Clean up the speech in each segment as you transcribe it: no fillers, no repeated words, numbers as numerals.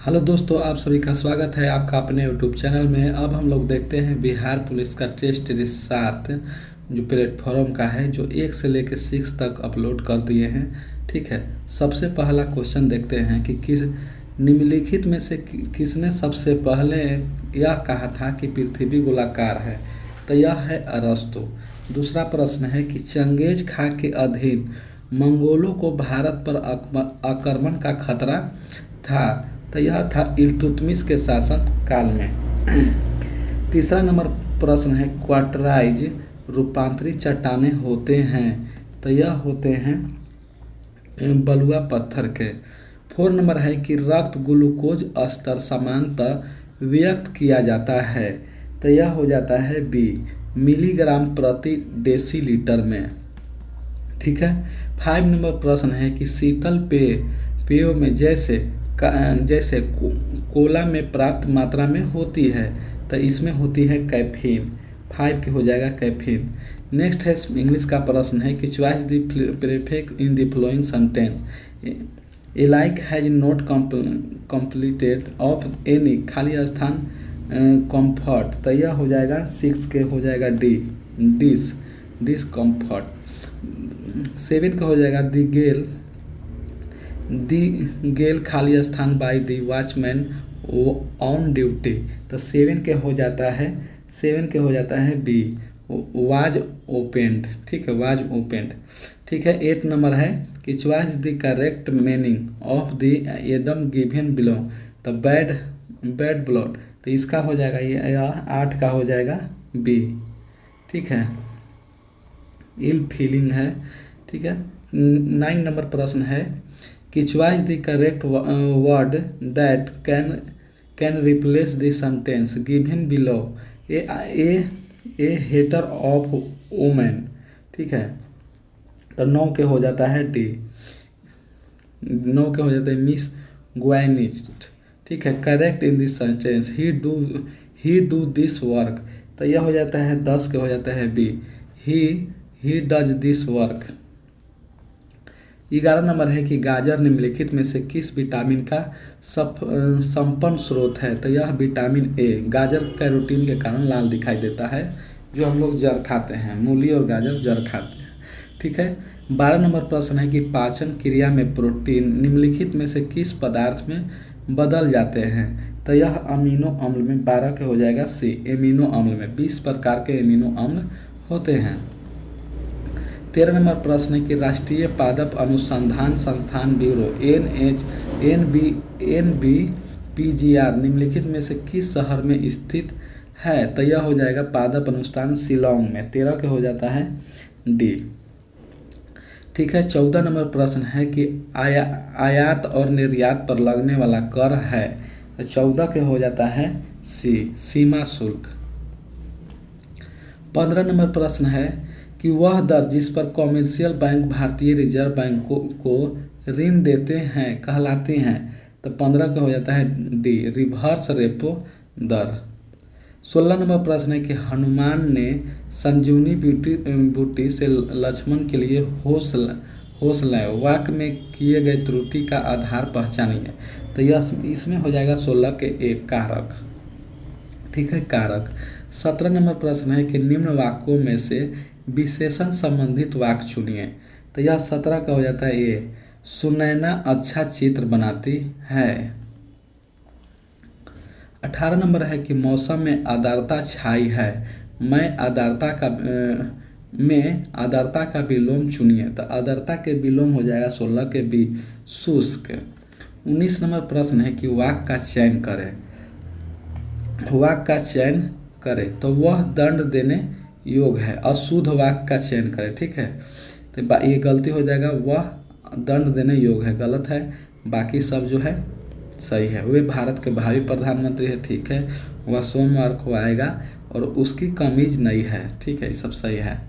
Hello दोस्तों, आप सभी का स्वागत है आपका अपने यूट्यूब चैनल में। अब हम लोग देखते हैं बिहार पुलिस का टेस्ट रिसार्ट जो प्लेटफॉर्म का है, जो 1 से लेकर 6 तक अपलोड कर दिए हैं। ठीक है, सबसे पहला क्वेश्चन देखते हैं कि किस निम्नलिखित में से किसने सबसे पहले यह कहा था कि पृथ्वी गोलाकार है। तो यह है अरस्तु। दूसरा प्रश्न है कि चंगेज खां के अधीन मंगोलों को भारत पर आक्रमण का खतरा था। तो यह था इल्तुतमिश के शासन काल में। तीसरा नंबर प्रश्न है क्वार्टराइज रूपांतरित चट्टानें होते हैं। तो यह होते हैं बलुआ पत्थर के। 4 नंबर है कि रक्त ग्लूकोज स्तर समानतः व्यक्त किया जाता है। तो यह हो जाता है बी, मिलीग्राम प्रति डेसीलीटर में। ठीक है। 5 नंबर प्रश्न है कि शीतल पेयों में जैसे कोला में प्राप्त मात्रा में होती है। तो इसमें होती है कैफीन। 5 के हो जाएगा कैफीन। नेक्स्ट है इंग्लिश का प्रश्न है कि choice the prefix in the flowing sentence. A like has not completed of any खाली स्थान कंफर्ट। तो यह हो जाएगा 6 के हो जाएगा डी, डिस कंफर्ट। 7 का हो जाएगा दी गेल खाली स्थान by the watchman on duty. तो 7 के हो जाता है बी, वाज ओपेंड। ठीक है, वाज ओपेंड। ठीक है। 8 नंबर है कि choice the correct meaning of the Adam given below. तो बैड ब्लड। तो इसका हो जाएगा ये 8 का हो जाएगा बी। ठीक है, इल फीलिंग है। ठीक है। 9 नंबर प्रश्न है कि choice the correct word that can replace the sentence given below. A hater of women. ठीक है। तो 9 के हो जाता है डी, 9 के हो जाता है मिस ग्वाइनिस्ट। ठीक है। Correct in this sentence he do this work. तो यह हो जाता है 10 के हो जाता है B, he does this work. 11 number है कि गाजर निम्नलिखित में से किस विटामिन का संपन्न स्रोत है। तो यह विटामिन ए। गाजर कैरोटीन के कारण लाल दिखाई देता है, जो हम लोग जड़ खाते हैं। मूली और गाजर जड़ खाते हैं। ठीक है। 12 नंबर प्रश्न है कि पाचन क्रिया में प्रोटीन निम्नलिखित में से किस पदार्थ में बदल जाते हैं। तो यह अमीनो अम्ल में। 12 के हो जाएगा सी, एमिनो अम्ल में। 20 प्रकार के एमिनो अम्ल होते हैं। 13 नंबर प्रश्न है कि राष्ट्रीय पादप अनुसंधान संस्थान ब्यूरो NBPGR निम्नलिखित में से किस शहर में स्थित है। तो यह हो जाएगा पादप अनुसंधान शिलांग में। 13 के हो जाता है डी। ठीक है। 14 नंबर प्रश्न है कि आयात और निर्यात पर लगने वाला कर है। तो 14 के हो जाता है सी, सीमा शुल्क। 15 नंबर प्रश्न है कि वह दर जिस पर कॉमर्शियल बैंक भारतीय रिजर्व बैंक को ऋण देते हैं कहलाती हैं। तो 15 का हो जाता है डी, रिवर्स रेपो दर। 16 नंबर प्रश्न है कि हनुमान ने संजीवनी बूटी से लक्ष्मण के लिए होश लाए वाक्य में किए गए त्रुटि का आधार पहचानिए। तो यह इसमें हो जाएगा 16 के एक, कारक। ठीक है, कारक। 17 नंबर प्रश्न है कि निम्न वाक्यों में से विशेषण संबंधित वाक्य चुनिए। तो यह 17 का हो जाता है ए, सुनैना अच्छा चित्र बनाती है। 18 नंबर है कि मौसम में आर्द्रता छाई है। मैं आर्द्रता का विलोम चुनिए। तो आर्द्रता के विलोम हो जाएगा 16 के बी, शुष्क। 19 नंबर प्रश्न है कि वाक्य का चयन करें। तो वह दंड देने योग्य है। अशुद्ध वाक्य का चयन करें। ठीक है। तो ये गलती हो जाएगा, वह दंड देने योग्य है, गलत है। बाकी सब जो है सही है। वे भारत के भावी प्रधानमंत्री है। ठीक है। वह सोमवार को आएगा और उसकी कमीज नई है। ठीक है, ये सब सही है।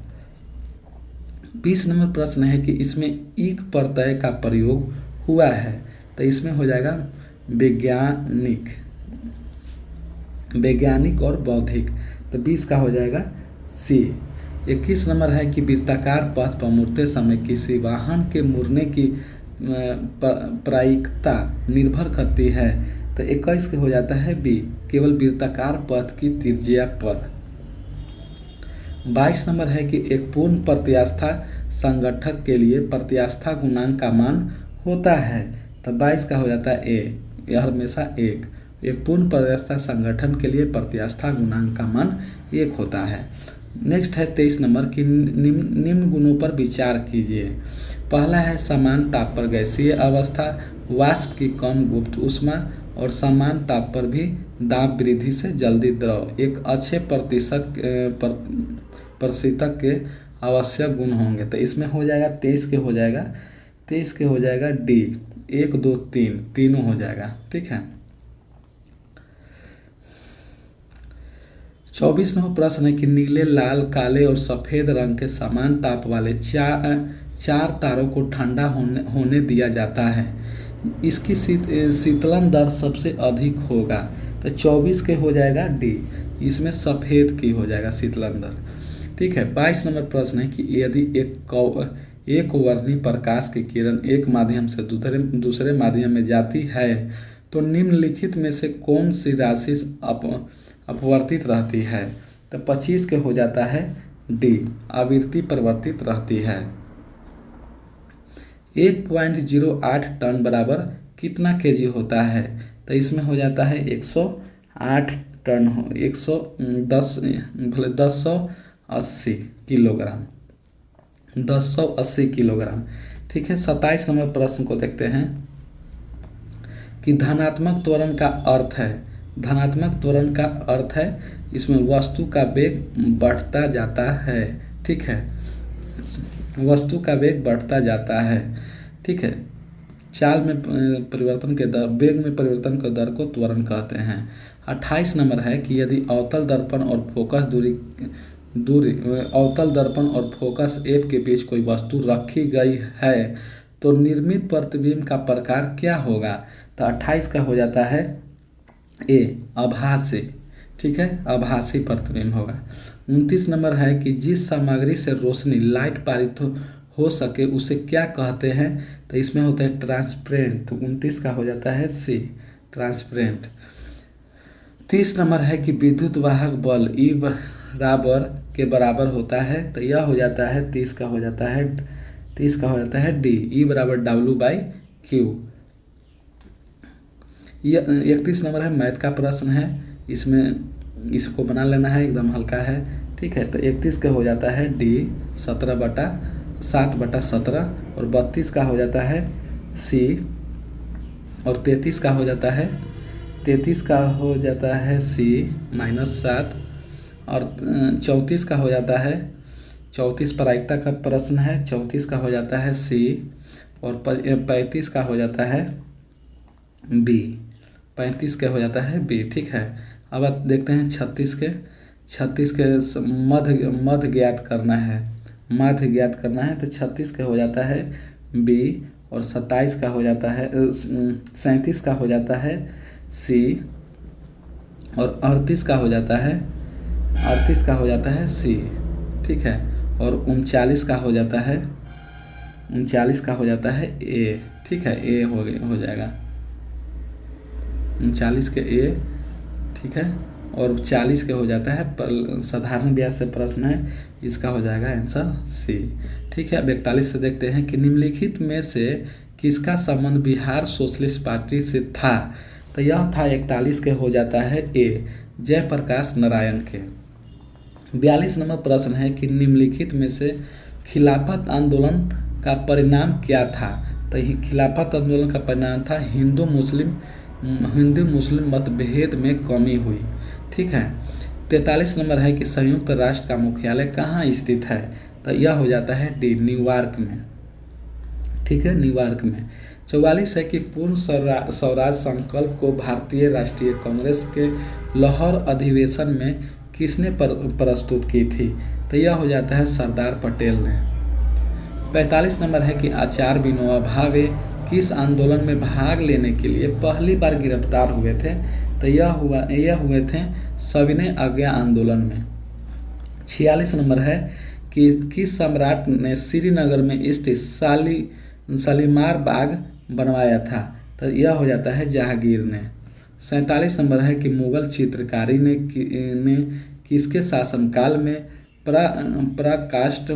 20 नंबर प्रश्न है कि इसमें ईक प्रत्यय का प्रयोग हुआ है। तो इसमें हो जाएगा वैज्ञानिक और बौद्धिक। तो 20 का हो जाएगा सी। 21 नंबर है कि वृत्ताकार पथ पर मुड़ते समय किसी वाहन के मुड़ने की प्रायिकता निर्भर करती है। तो तो 21 के हो जाता है बी, केवल वृत्ताकार पथ की त्रिज्या पर। 22 नंबर है कि एक पूर्ण प्रत्यास्था संगठक के लिए प्रत्यास्था गुणांक का मान होता है। तो 22 का हो जाता है ए, यह हमेशा एक पूर्ण प्रत्यास्था संगठन के लिए प्रत्यास्था गुणांक का मान 1 होता है। नेक्स्ट है 23 नंबर की निम्न गुणों पर विचार कीजिए। पहला है समान ताप पर गैसीय अवस्था, वाष्प की कम गुप्त ऊष्मा और समान ताप पर भी दाब वृद्धि से जल्दी द्रव एक अच्छे प्रशीतक के आवश्यक गुण होंगे। तो इसमें हो जाएगा 23 के हो जाएगा डी, 1 2 3 तीनों हो जाएगा। ठीक है। 24 नंबर प्रश्न है कि नीले, लाल, काले और सफ़ेद रंग के समान ताप वाले चार तारों को ठंडा होने दिया जाता है, इसकी शीतलन दर सबसे अधिक होगा। तो 24 के हो जाएगा डी, इसमें सफ़ेद की हो जाएगा शीतलन दर। ठीक है। 22 नंबर प्रश्न है कि यदि एक वर्णी प्रकाश की किरण एक माध्यम से दूसरे माध्यम में जाती है तो निम्नलिखित में से कौन सी राशि अपवर्तित रहती है। तो 25 के हो जाता है डी, आवृत्ति परिवर्तित रहती है। 1.08 टन बराबर कितना केजी होता है। तो इसमें हो जाता है 108 टन, 1080 किलोग्राम, 1080 किलोग्राम। ठीक है। 27 नंबर प्रश्न को देखते हैं कि धनात्मक त्वरण का अर्थ है। धनात्मक त्वरण का अर्थ है इसमें वस्तु का वेग बढ़ता जाता है। ठीक है, वस्तु का वेग बढ़ता जाता है। ठीक है। चाल में परिवर्तन के दर, वेग में परिवर्तन के दर को त्वरण कहते हैं। 28 नंबर है कि यदि अवतल दर्पण और फोकस अवतल दर्पण और फोकस एप के बीच कोई वस्तु रखी गई है तो निर्मित प्रतिबिंब का प्रकार क्या होगा। तो 28 का हो जाता है ए, आभासी। ठीक है, आभासी प्रतिबिंब होगा। 29 नंबर है कि जिस सामग्री से रोशनी लाइट पारित हो सके उसे क्या कहते हैं। तो इसमें होता है ट्रांसपेरेंट। 29 का हो जाता है सी, ट्रांसपेरेंट। 30 नंबर है कि विद्युत वाहक बल ई बराबर के बराबर होता है। तो यह हो जाता है 30 का हो जाता है डी, ई बराबर W/Q। 31 नंबर है मैथ का प्रश्न है, इसमें इसको बना लेना है, एकदम हल्का है। ठीक है। तो 31 का हो जाता है डी, 7/17 और 32 का हो जाता है सी और 33 का हो जाता है सी -7 और 34 का हो जाता है, 34 प्रायिकता का प्रश्न है, 34 का हो जाता है सी और 35 का हो जाता है बी, 35 का हो जाता है बी। ठीक है। अब आप देखते हैं 36 के मध्य ज्ञात करना है, तो 36 का हो जाता है बी और 27 का हो जाता है, 37 का हो जाता है सी और 38 का हो जाता है सी। ठीक है। और 39 का हो जाता है ए। ठीक है, ए हो जाएगा 39 के ए। ठीक है। और 40 के हो जाता है साधारण व्यास से प्रश्न है, इसका हो जाएगा आंसर सी। ठीक है। अब 41 से देखते हैं कि निम्नलिखित में से किसका संबंध बिहार सोशलिस्ट पार्टी से था। तो यह था 41 के हो जाता है ए, जयप्रकाश नारायण के। 42 नंबर प्रश्न है कि निम्नलिखित में से खिलाफत आंदोलन का परिणाम क्या था। तो खिलाफत आंदोलन का परिणाम था हिंदू मुस्लिम मतभेद में कमी हुई। ठीक है। 43 नंबर है कि संयुक्त राष्ट्र का मुख्यालय कहाँ स्थित है। तो यह हो जाता है डी, न्यूयॉर्क में। ठीक है, न्यूयॉर्क में। 44 है कि पूर्ण स्वराज संकल्प को भारतीय राष्ट्रीय कांग्रेस के लाहौर अधिवेशन में किसने प्रस्तुत की थी। तो यह हो जाता है सरदार पटेल ने। 45 नंबर है कि आचार्य विनोबा भावे किस आंदोलन में भाग लेने के लिए पहली बार गिरफ्तार हुए थे। तो यह हुए थे सविनय अवज्ञा आंदोलन में। 46 नंबर है कि किस सम्राट ने श्रीनगर में स्थित शालीमार बाग बनवाया था। तो यह हो जाता है जहांगीर ने। 47 नंबर है कि मुगल चित्रकारी ने किसके शासनकाल में पराकाष्ठ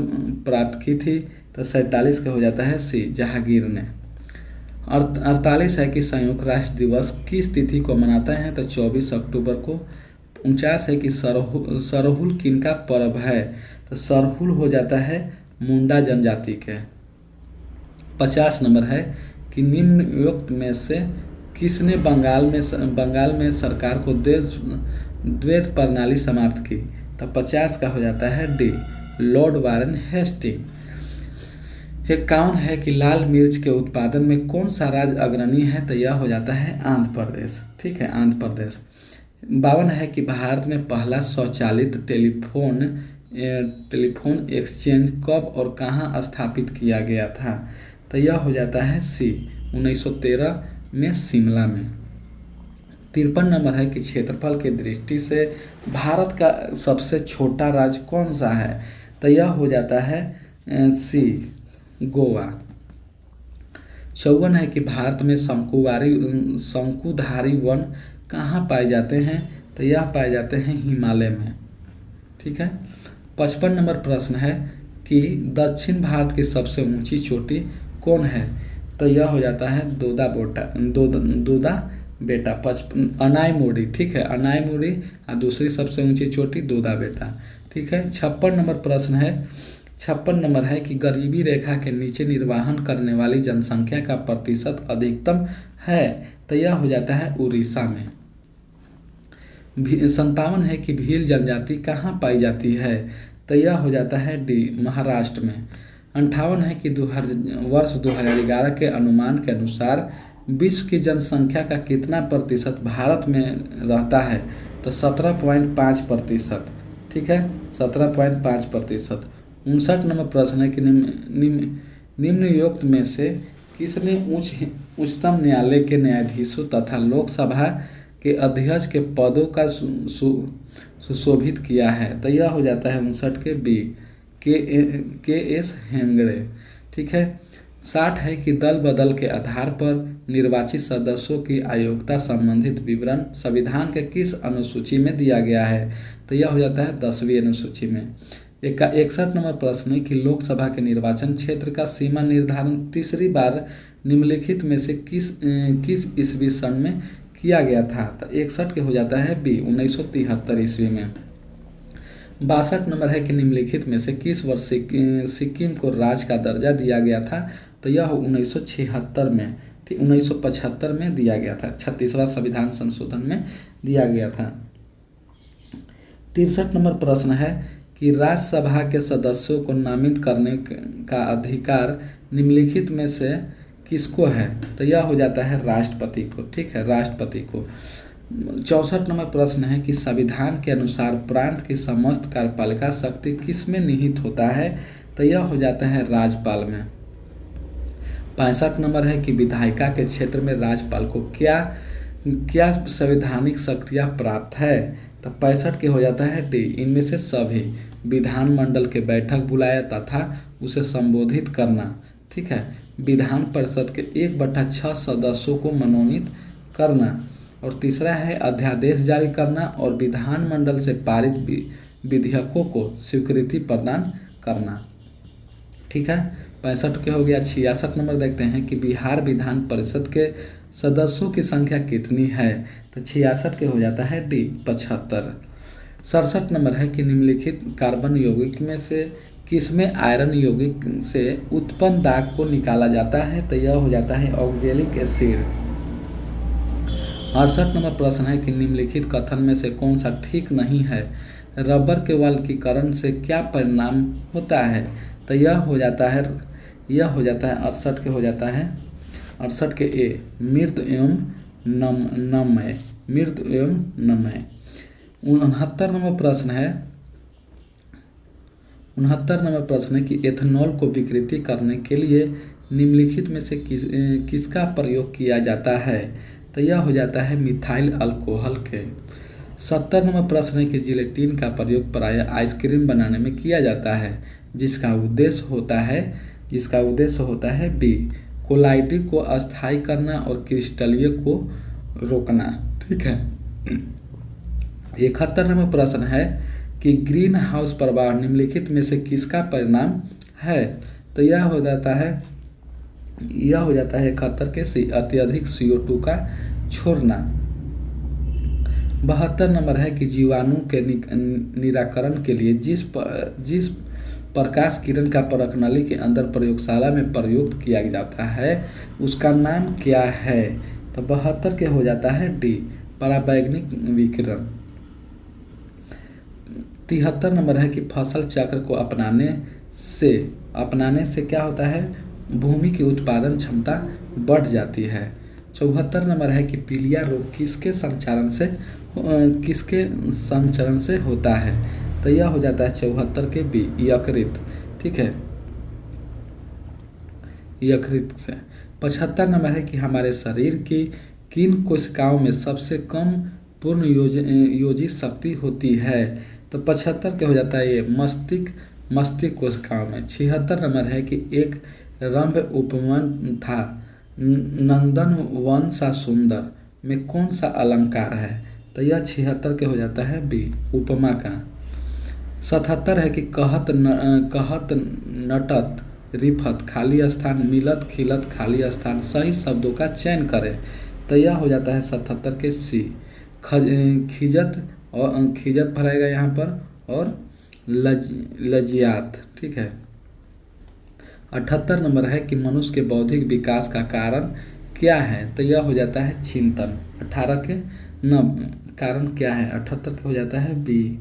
प्राप्त की थी? तो 47 का हो जाता है सी, जहांगीर ने। 48 है कि संयुक्त राष्ट्र दिवस किस तिथि को मनाते हैं? तो 24 अक्टूबर को। 49 है कि सरहुल किनका पर्व है? तो सरहुल हो जाता है मुंडा जनजाति के। 50 नंबर है कि निम्नलिखित में से किसने बंगाल में सरकार को द्वैध प्रणाली समाप्त की? तो 50 का हो जाता है डी, लॉर्ड वारेन हेस्टिंग। 51 है कि लाल मिर्च के उत्पादन में कौन सा राज्य अग्रणी है? तो यह हो जाता है आंध्र प्रदेश। ठीक है, आंध्र प्रदेश। 52 है कि भारत में पहला स्वचालित टेलीफोन एक्सचेंज कब और कहाँ स्थापित किया गया था? तो यह हो जाता है सी, 1913 में शिमला में। 53 नंबर है कि क्षेत्रफल की दृष्टि से भारत का सबसे छोटा राज्य कौन सा है? तो यह हो जाता है सी, गोवा। 54 है कि भारत में शंकुधारी वन कहाँ पाए जाते हैं? तो यह पाए जाते हैं हिमालय में। ठीक है। 55 नंबर प्रश्न है कि दक्षिण भारत की सबसे ऊंची चोटी कौन है? तो यह हो जाता है दोदा बेटा। अनाईमुड़ी। ठीक है, अनाईमुड़ी। और दूसरी सबसे ऊंची चोटी दोदा बेटा। ठीक है। 56 नंबर प्रश्न है, 56 नंबर है कि गरीबी रेखा के नीचे निर्वाहन करने वाली जनसंख्या का प्रतिशत अधिकतम है? तो यह हो जाता है उड़ीसा में। 57 है कि भील जनजाति कहाँ पाई जाती है? तो यह हो जाता है डी, महाराष्ट्र में। 58 है कि वर्ष 2011 के अनुमान के अनुसार विश्व की जनसंख्या का कितना प्रतिशत भारत में रहता है? तो 17.5%। ठीक है, 17.5%। 59 नंबर प्रश्न है कि निम्नलिखित में से किसने उच्चतम न्यायालय के न्यायाधीशों तथा लोकसभा के अध्यक्ष के पदों का सुशोभित किया है? तो यह हो जाता है 59 के बी, के एस हेगड़े। ठीक है। 60 है कि दल बदल के आधार पर निर्वाचित सदस्यों की अयोग्यता संबंधित विवरण संविधान के किस अनुसूची में दिया गया है? तो यह हो जाता है 10वीं अनुसूची में। 61 नंबर प्रश्न है कि लोकसभा के निर्वाचन क्षेत्र का सीमा निर्धारण तीसरी बार निम्नलिखित में से किस ईस्वी सन में किया गया था? तो 61 के हो जाता है बी, 1973 ईस्वी में। 62 नंबर है कि निम्नलिखित में से किस वर्ष सिक्किम को राज्य का दर्जा दिया गया था? तो यह 1976 में, 1975 में दिया गया था। 36वां संविधान संशोधन में दिया गया था। 63 नंबर प्रश्न है कि राज्यसभा के सदस्यों को नामित करने का अधिकार निम्नलिखित में से किसको है? तो यह हो जाता है राष्ट्रपति को। ठीक है, राष्ट्रपति को। 64 नंबर प्रश्न है कि संविधान के अनुसार प्रांत की समस्त कार्यपालिका शक्ति किस में निहित होता है? तो यह हो जाता है राज्यपाल में। 65 नंबर है कि विधायिका के क्षेत्र में राज्यपाल को क्या संवैधानिक शक्तियाँ प्राप्त है? तो 65 के हो जाता है डी, इनमें से सभी। विधानमंडल के बैठक बुलाया तथा उसे संबोधित करना। ठीक है। विधान परिषद के 1/6 सदस्यों को मनोनीत करना। और तीसरा है अध्यादेश जारी करना और विधानमंडल से पारित विधेयकों को स्वीकृति प्रदान करना। ठीक है, 65 के हो गया। 66 नंबर देखते हैं कि बिहार विधान परिषद के सदस्यों की संख्या कितनी है? तो 66 के हो जाता है डी, 75। 67 नंबर है कि निम्नलिखित कार्बन यौगिक में से किसमें आयरन यौगिक से उत्पन्न दाग को निकाला जाता है? तो यह हो जाता है ऑक्जेलिक एसिड। 68 नंबर प्रश्न है कि निम्नलिखित कथन में से कौन सा ठीक नहीं है? रबर के वाल्कीकरण से क्या परिणाम होता है? तो यह हो जाता है 68 के हो जाता है 68 के ए, मृत एवं नमय। 69 नंबर प्रश्न है कि एथेनॉल को विकृति करने के लिए निम्नलिखित में से किसका प्रयोग किया जाता है? तो यह हो जाता है मिथाइल अल्कोहल के। 70 नंबर प्रश्न है कि जिलेटिन का प्रयोग प्रायः आइसक्रीम बनाने में किया जाता है, जिसका उद्देश्य होता है बी, कोलाइडी को अस्थायी करना और क्रिस्टलीय को रोकना। ठीक है। 71 नंबर प्रश्न है कि ग्रीन हाउस प्रभाव निम्नलिखित में से किसका परिणाम है? तो यह हो जाता है 71 के अत्यधिक CO2 का छोड़ना। 72 नंबर है कि जीवाणु के निराकरण के लिए जिस प्रकाश किरण का परख नली के अंदर प्रयोगशाला में प्रयुक्त किया जाता है उसका नाम क्या है? तो 72 के हो जाता है डी, पराबैंगनी विकिरण। 73 नंबर है कि फसल चक्र को अपनाने से क्या होता है? भूमि की उत्पादन क्षमता बढ़ जाती है। 74 नंबर है कि पीलिया रोग किसके संचरण से होता है? तो यह हो जाता है 74 के बी, यकृत। ठीक है, यकृत से। 75 नंबर है कि हमारे शरीर की किन कोशिकाओं में सबसे कम पूर्ण योजित शक्ति होती है? तो 75 के हो जाता है ये मस्तिष्क कोशिकाओं में। 76 नंबर है कि एक रंभ उपमान था नंदन वन सा सुंदर में कौन सा अलंकार है? तो यह 76 के हो जाता है बी, उपमा का। 77 है कि कहत नटत रिफत खाली स्थान मिलत खिलत खाली स्थान सही शब्दों का चयन करें। तो यह हो जाता है 77 के सी, खिजत भरेगा यहाँ पर और लजियात। ठीक है। 78 नंबर है कि मनुष्य के बौद्धिक विकास का कारण क्या है? तो यह हो जाता है चिंतन। 18 के कारण क्या है? 78 के हो जाता है बी।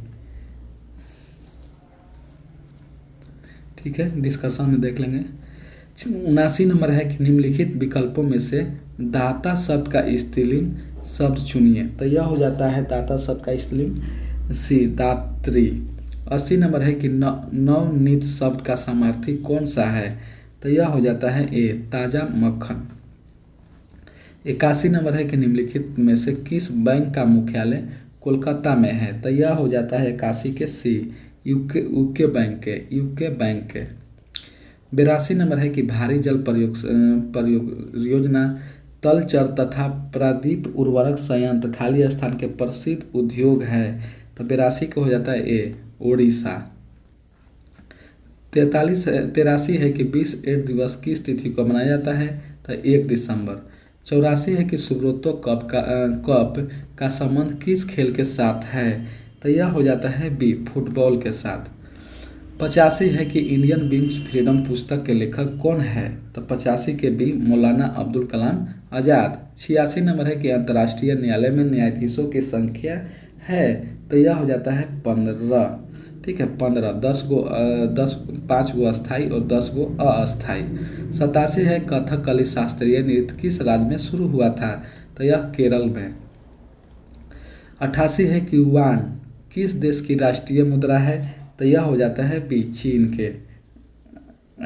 ठीक है, डिस्कशन में देख लेंगे। 79 नंबर है कि निम्नलिखित विकल्पों में से दाता शब्द का स्त्रीलिंग शब्द चुनिए। तो यह हो जाता है दाता शब्द का स्त्रीलिंग सी, दात्री। 80 नंबर है कि नवनीत शब्द का समार्थी कौन सा है? तो यह हो जाता है ए, ताजा मक्खन। 81 नंबर है कि निम्नलिखित में से किस बैंक का मुख्यालय कोलकाता में है? तो यह हो जाता है 81 के सी, यूके बैंक के। 82 नंबर है कि भारी जल परियोजना तलचर तथा प्रादीप उर्वरक संयंत्र खाली स्थान के प्रसिद्ध उद्योग है। तो 82 को हो जाता है ए, ओडिशा। 83 है कि विश्व एड्स दिवस किस तिथि को मनाया जाता है? तो 1 दिसंबर। 84 है कि सुब्रतो कप का संबंध किस खेल के साथ है? तो यह हो जाता है बी, फुटबॉल के साथ। 85 है कि इंडियन विंग्स फ्रीडम पुस्तक के लेखक कौन है? तो 85 के बी, मौलाना अब्दुल कलाम आज़ाद। 86 नंबर है कि अंतर्राष्ट्रीय न्यायालय में न्यायाधीशों की संख्या है? तो यह हो जाता है 15। ठीक है, 15, 5 गो अस्थाई और 10 गो अस्थाई। 87 है कथकली शास्त्रीय नृत्य किस राज्य में शुरू हुआ था? तो यह केरल में। 88 है कि युआन किस देश की राष्ट्रीय मुद्रा है? तो यह हो जाता है बी, चीन के।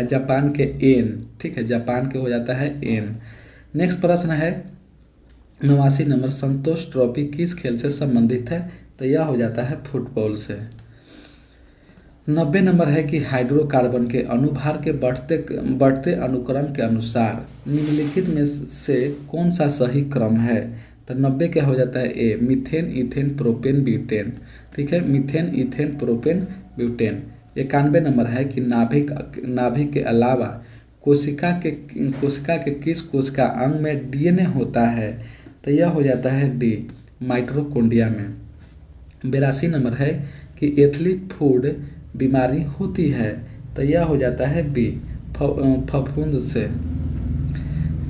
जापान के एन। ठीक है, जापान के हो जाता है एन। नेक्स्ट प्रश्न है 89 नंबर, संतोष ट्रॉफी किस खेल से संबंधित है? तो यह हो जाता है फुटबॉल से। 90 नंबर है कि हाइड्रोकार्बन के अणुभार के बढ़ते अनुक्रम के अनुसार निम्नलिखित में से कौन सा सही क्रम है? तो 90 क्या हो जाता है ए, मीथेन इथेन प्रोपेन ब्यूटेन। ठीक है, methane ethane propane butane. 91 number है कि नाभिक के अलावा कोशिका के किस कोशिका अंग में DNA होता है? तो यह हो जाता है डी, माइटोकॉन्ड्रिया में। 82 नंबर है कि एथलीट फूड बीमारी होती है? तो यह हो जाता है बी, फफूंद से।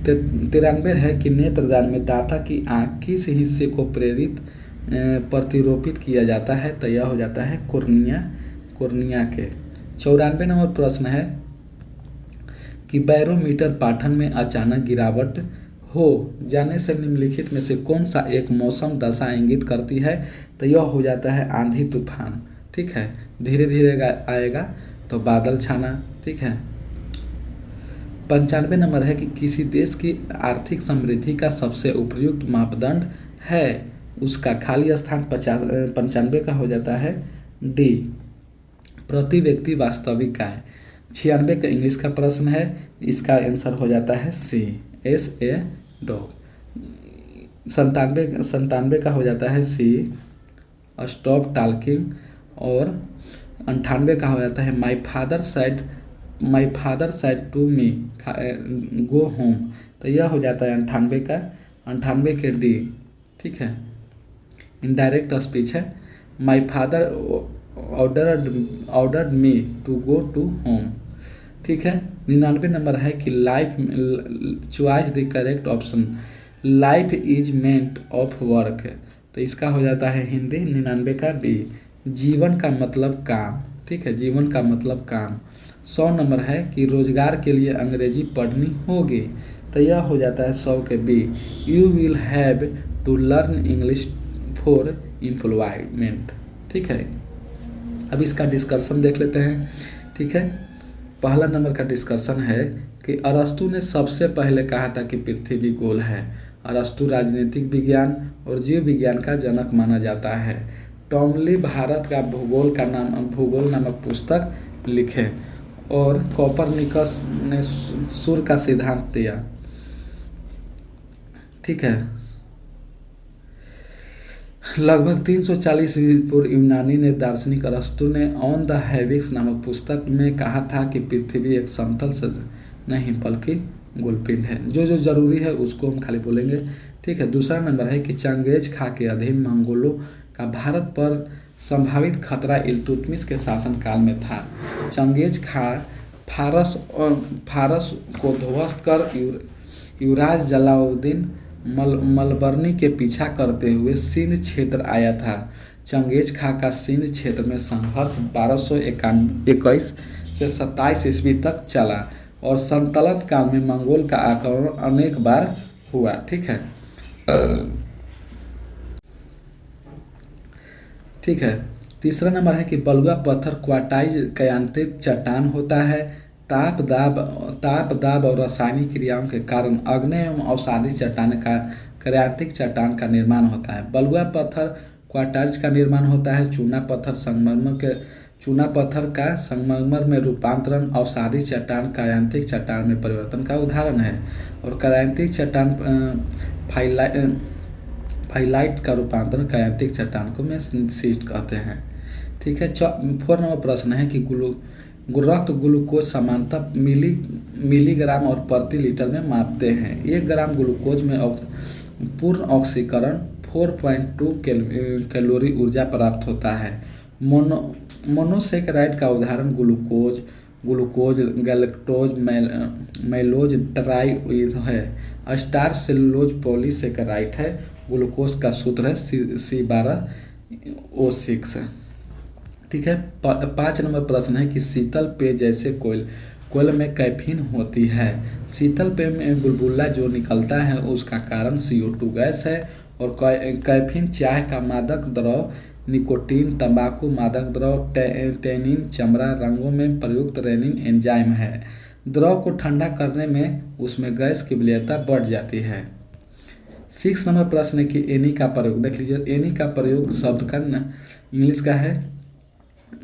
93 है कि नेत्रदान में दाता की आँख किस हिस्से को प्रतिरोपित किया जाता है? तो यह हो जाता है कोर्निया के। 94 नंबर प्रश्न है कि बैरोमीटर पाठन में अचानक गिरावट हो जाने से निम्नलिखित में से कौन सा एक मौसम दशा इंगित करती है? तो यह हो जाता है आंधी तूफान। ठीक है, धीरे धीरे आएगा तो बादल छाना। ठीक है। 95 नंबर है कि किसी देश की आर्थिक समृद्धि का सबसे उपयुक्त मापदंड है उसका खाली स्थान 95 का हो जाता है डी, प्रति व्यक्ति वास्तविक आय। 96 का इंग्लिश का प्रश्न है, इसका आंसर हो जाता है सी, SA डॉग। संतानवे संतानवे का हो जाता है सी, स्टॉप टॉकिंग। और 98 का हो जाता है my father said to me go home. तो यह हो जाता है 98 का, 98 के डी। ठीक है, इनडायरेक्ट स्पीच है। My father ordered me to go to home. ठीक है, 99 नंबर है कि life, choice the correct option, life is meant of work. तो इसका हो जाता है हिंदी 99 का बी, जीवन का मतलब काम। ठीक है, जीवन का मतलब काम। 100 नंबर है कि रोजगार के लिए अंग्रेजी पढ़नी होगी। तो यह हो जाता है 100 के B, you will have to learn English for employment. ठीक है, अब इसका डिस्कशन देख लेते हैं। ठीक है, पहला नंबर का डिस्कशन है कि अरस्तु ने सबसे पहले कहा था कि पृथ्वी गोल है। अरस्तु राजनीतिक विज्ञान और जीव विज्ञान का जनक माना जाता है। टॉमली भारत का भूगोल नामक पुस्तक लिखे और कोपरनिकस ने सूर्य का सिद्धांत दिया। ठीक है, लगभग 340 पूर्व यूनानी ने दार्शनिक अरस्तु ने ऑन द हेविक्स नामक पुस्तक में कहा था कि पृथ्वी एक समतल से नहीं बल्कि गोलपिंड है। जो जो जरूरी है उसको हम खाली बोलेंगे। ठीक है, दूसरा नंबर है कि चंगेज खां के अधीन मंगोलों का भारत पर संभावित खतरा इल्तुतमिश के शासनकाल में था। चंगेज खां फारस को ध्वस्त कर युवराज जलालुद्दीन मलबर्नी के पीछा करते हुए सिंध क्षेत्र आया था। चंगेज खां का सिंध क्षेत्र में संघर्ष 1221 से 27 ईस्वी तक चला और सल्तनत काल में मंगोल का आक्रमण अनेक बार हुआ। ठीक है, ठीक है, तीसरा नंबर है कि बलुआ पत्थर क्वार्टाइज कायांतिक चट्टान होता है। ताप दाब और रासायनिक क्रियाओं के कारण आग्नेय एवं अवसादी चट्टान का क्रांतिक चट्टान का निर्माण होता है। बलुआ पत्थर क्वार्टाइज का निर्माण होता है। चूना पत्थर का संगमरमर में रूपांतरण अवसादी चट्टान क्रांतिक चट्टान में परिवर्तन का उदाहरण है। और क्रांतिक चट्टान फाइलाइट का रूपांतरण क्रांतिक चट्टान को में शिस्ट कहते हैं। ठीक है, 4 नंबर प्रश्न है कि रक्त ग्लूकोज समानता मिलीग्राम और प्रति लीटर में मापते हैं। 1 ग्राम ग्लूकोज में पूर्ण ऑक्सीकरण 4.2 कैलोरी ऊर्जा प्राप्त होता है। मोनोसेकेराइड का उदाहरण ग्लूकोज, गैलेक्टोज, मैलोज, ट्राइओज है। स्टार्च सेलुलोज पॉलीसेकेराइड है। ग्लूकोज का सूत्र है C12O6। ठीक है, 5 नंबर प्रश्न है कि शीतल पेय जैसे कोयल में कैफीन होती है। शीतल पेय में बुलबुला जो निकलता है उसका कारण CO2 गैस है। और कैफीन चाय का मादक द्रव, निकोटीन तंबाकू मादक द्रव, टैनिन चमड़ा रंगों में प्रयुक्त रेनिन एंजाइम है। द्रव को ठंडा करने में उसमें गैस की वरीयता बढ़ जाती है। 6 नंबर प्रश्न है कि एनी का प्रयोग देख लीजिए। एनी का प्रयोग शब्द का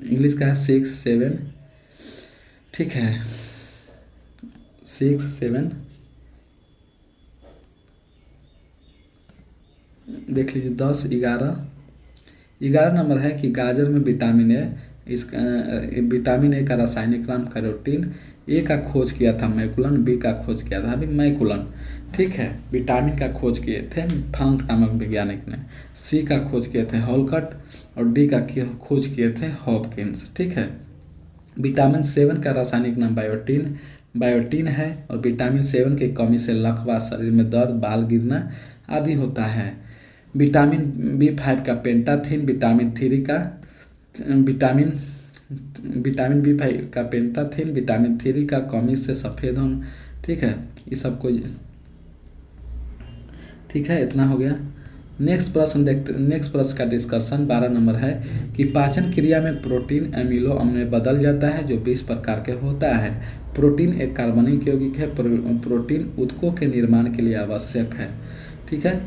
इंग्लिश का है 6, 7। ठीक है, 6, 7 देख लीजिए। 10, 11 नंबर है कि गाजर में विटामिन ए का रासायनिक नाम कैरोटीन। ए का खोज किया था मैकुलन, बी का खोज किया था अभी मैकुलन। ठीक है, विटामिन का खोज किए थे फंक नामक वैज्ञानिक ने। सी का खोज किए थे हॉलकट और डी का खोज किए थे हॉपकिंस। ठीक है, विटामिन 7 का रासायनिक नाम बायोटीन है। और विटामिन 7 की कमी से लकवा, शरीर में दर्द, बाल गिरना आदि होता है। विटामिन B5 का पेंटाथिन, विटामिन B5 का पेंटाथिन, विटामिन 3 का कमी से सफ़ेद होना। ठीक है, ये सब को ठीक है, इतना हो गया। नेक्स्ट प्रश्न का डिस्कशन 12 नंबर है कि पाचन क्रिया में प्रोटीन एमिनो अम्ल में बदल जाता है जो 20 प्रकार के होता है। प्रोटीन एक कार्बनिक यौगिक है। प्रोटीन ऊतकों के निर्माण के लिए आवश्यक है। ठीक है,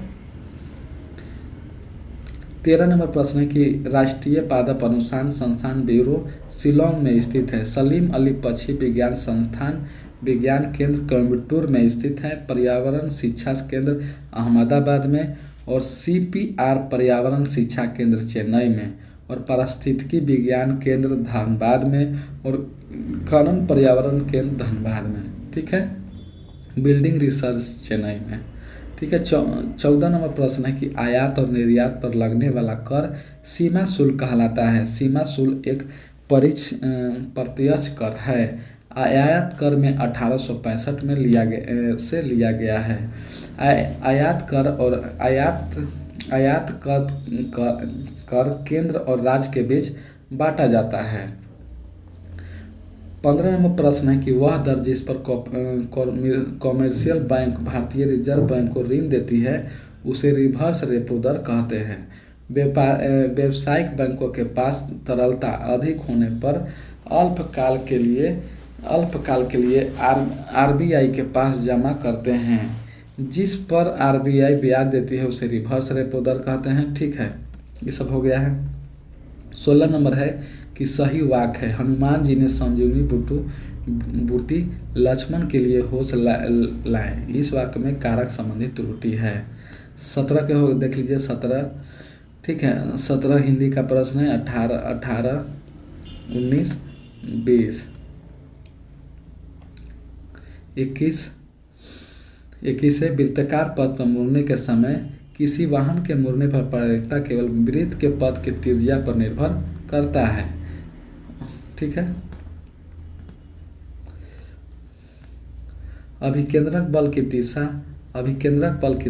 13 नंबर प्रश्न है कि राष्ट्रीय पादप अनुसंधान संस्थान ब्यूरो शिलोंग में स्थित है। सलीम अली पक्षी विज्ञान संस्थान विज्ञान केंद्र कोयम्बटूर में स्थित है, पर्यावरण शिक्षा केंद्र अहमदाबाद में, और CPR पर्यावरण शिक्षा केंद्र चेन्नई में, और पारिस्थितिकी विज्ञान केंद्र धनबाद में, और खनन पर्यावरण केंद्र धनबाद में। ठीक है, बिल्डिंग रिसर्च चेन्नई में। ठीक है, 14 नंबर प्रश्न है कि आयात और निर्यात पर लगने वाला कर सीमा शुल्क कहलाता है। सीमा शुल्क एक प्रत्यक्ष कर है। आयात कर में 1865 में लिया गया है। आयात कर और आयात कर केंद्र और राज्य के बीच बांटा जाता है। 15 नंबर प्रश्न है कि वह दर जिस पर कॉमर्शियल बैंक भारतीय रिजर्व बैंक को ऋण देती है उसे रिवर्स रेपो दर कहते हैं। व्यावसायिक बैंकों के पास तरलता अधिक होने पर अल्पकाल के लिए RBI के पास जमा करते हैं। जिस पर RBI ब्याज देती है उसे रिवर्स रेपो दर कहते हैं। ठीक है, ये सब हो गया है। 16 नंबर है कि सही वाक्य है। हनुमान जी ने संजीवनी बूटी लक्ष्मण के लिए होश लाए। इस वाक्य में कारक संबंधी त्रुटि है। 17 के हो देख लीजिए 17। ठीक है, 17 हिंदी का प्रश्न है। 18, 19, 20, 21 है। वृत्ताकार पथ पर मुड़ने के समय किसी वाहन के मुड़ने पर प्रायिकता केवल वृत्त के पथ की त्रिज्या पर निर्भर करता है। ठीक है, अभिकेंद्रक बल की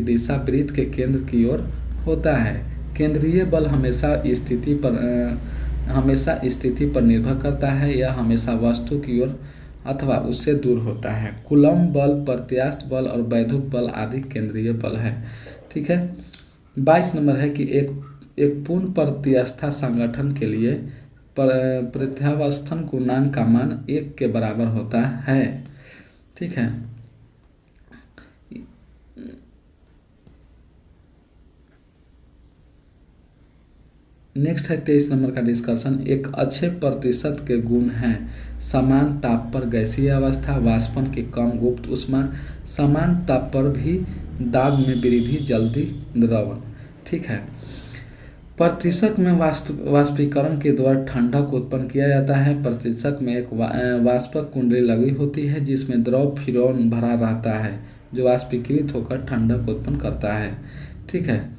दिशा वृत्त के केंद्र की ओर होता है। केंद्रीय बल हमेशा स्थिति पर निर्भर करता है। यह हमेशा वस्तु की ओर अथवा उससे दूर होता है। कूलम्ब बल, प्रत्यास्थ बल और वैद्युत बल आदि केंद्रीय बल है। ठीक है, 22 नंबर है कि एक पूर्ण प्रत्यास्थ संगठन के लिए प्रत्यावस्थन गुणांक का मान 1 के बराबर होता है। ठीक है, नेक्स्ट है 23 नंबर का डिस्कशन। एक अच्छे प्रतिशत के गुण हैं। समान ताप पर गैसीय अवस्था, वाष्पन की कम गुप्त ऊष्मा, समान ताप पर भी दाब में वृद्धि, जल्दी द्रवण। ठीक है, प्रतिशत में वाष्पीकरण के द्वारा ठंडक उत्पन्न किया जाता है। प्रतिशत में एक वाष्पक कुंडली लगी होती है जिसमें द्रव फ्यूरॉन भरा रहता है जो वाष्पीकृत होकर ठंडक उत्पन्न करता है। ठीक है,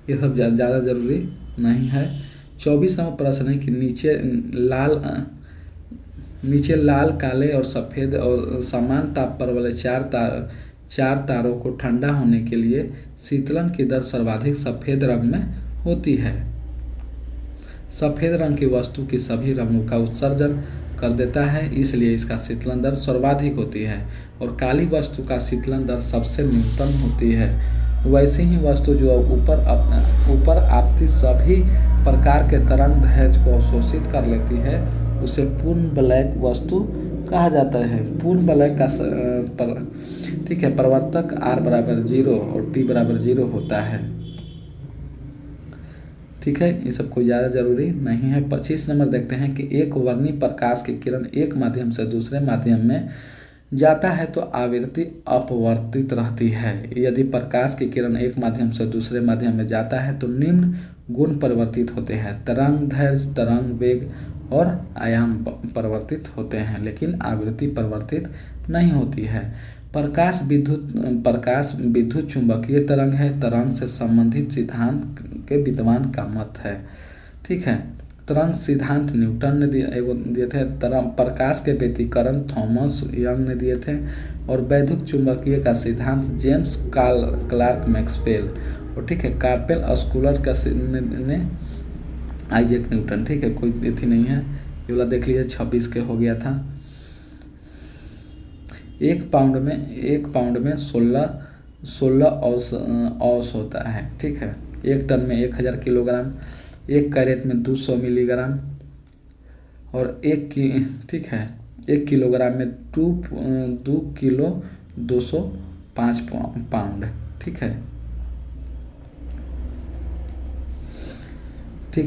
ये सब ज़्यादा जरूरी नहीं है। 24 नंबर प्रश्न है कि नीचे लाल, काले और सफ़ेद और समान ताप पर वाले चार तारों को ठंडा होने के लिए शीतलन की दर सर्वाधिक सफ़ेद रंग में होती है। सफ़ेद रंग की वस्तु की सभी रंगों का उत्सर्जन कर देता है, इसलिए इसका शीतलन दर सर्वाधिक होती है, और काली वस्तु का शीतलन दर सबसे न्यूनतम होती है। वैसे ही वस्तु जो ऊपर आपती सभी प्रकार के तरंग दैर्ध्य को अवशोषित कर लेती है उसे पूर्ण ब्लैक वस्तु कहा जाता है। पूर्ण ब्लैक का ठीक है, प्रवर्तक R बराबर 0 और T बराबर 0 होता है। ठीक है, ये सब कोई ज़्यादा जरूरी नहीं है। 25 नंबर देखते हैं कि एक वर्णी प्रकाश की किरण एक माध्यम से दूसरे माध्यम में जाता है तो आवृत्ति अपवर्तित रहती है। यदि प्रकाश की किरण एक माध्यम से दूसरे माध्यम में जाता है तो निम्न गुण परिवर्तित होते हैं। तरंग दैर्ध्य, तरंग वेग और आयाम परिवर्तित होते हैं, लेकिन आवृत्ति परिवर्तित नहीं होती है। प्रकाश विद्युत चुंबकीय तरंग है। तरंग से संबंधित सिद्धांत के विद्वान का मत है। ठीक है, तरंग सिद्धांत न्यूटन ने दिए थे। प्रकाश के व्यतिकरण थॉमस यंग ने दिए थे, और वैद्युत चुंबकीय का सिद्धांत जेम्स क्लार्क मैक्सवेल, और ठीक है कार्पेल स्कूलर का ने आइजैक न्यूटन। ठीक है, कोई थी नहीं है, ये वाला देख लीजिए 26 के हो गया था। एक पाउंड में 16 औंस होता है। ठीक है, एक टन में 1000 किलोग्राम, एक कैरेट में 200 मिलीग्राम, और ठीक है 1 किलोग्राम में 2 किलो 205 पाउंड। ठीक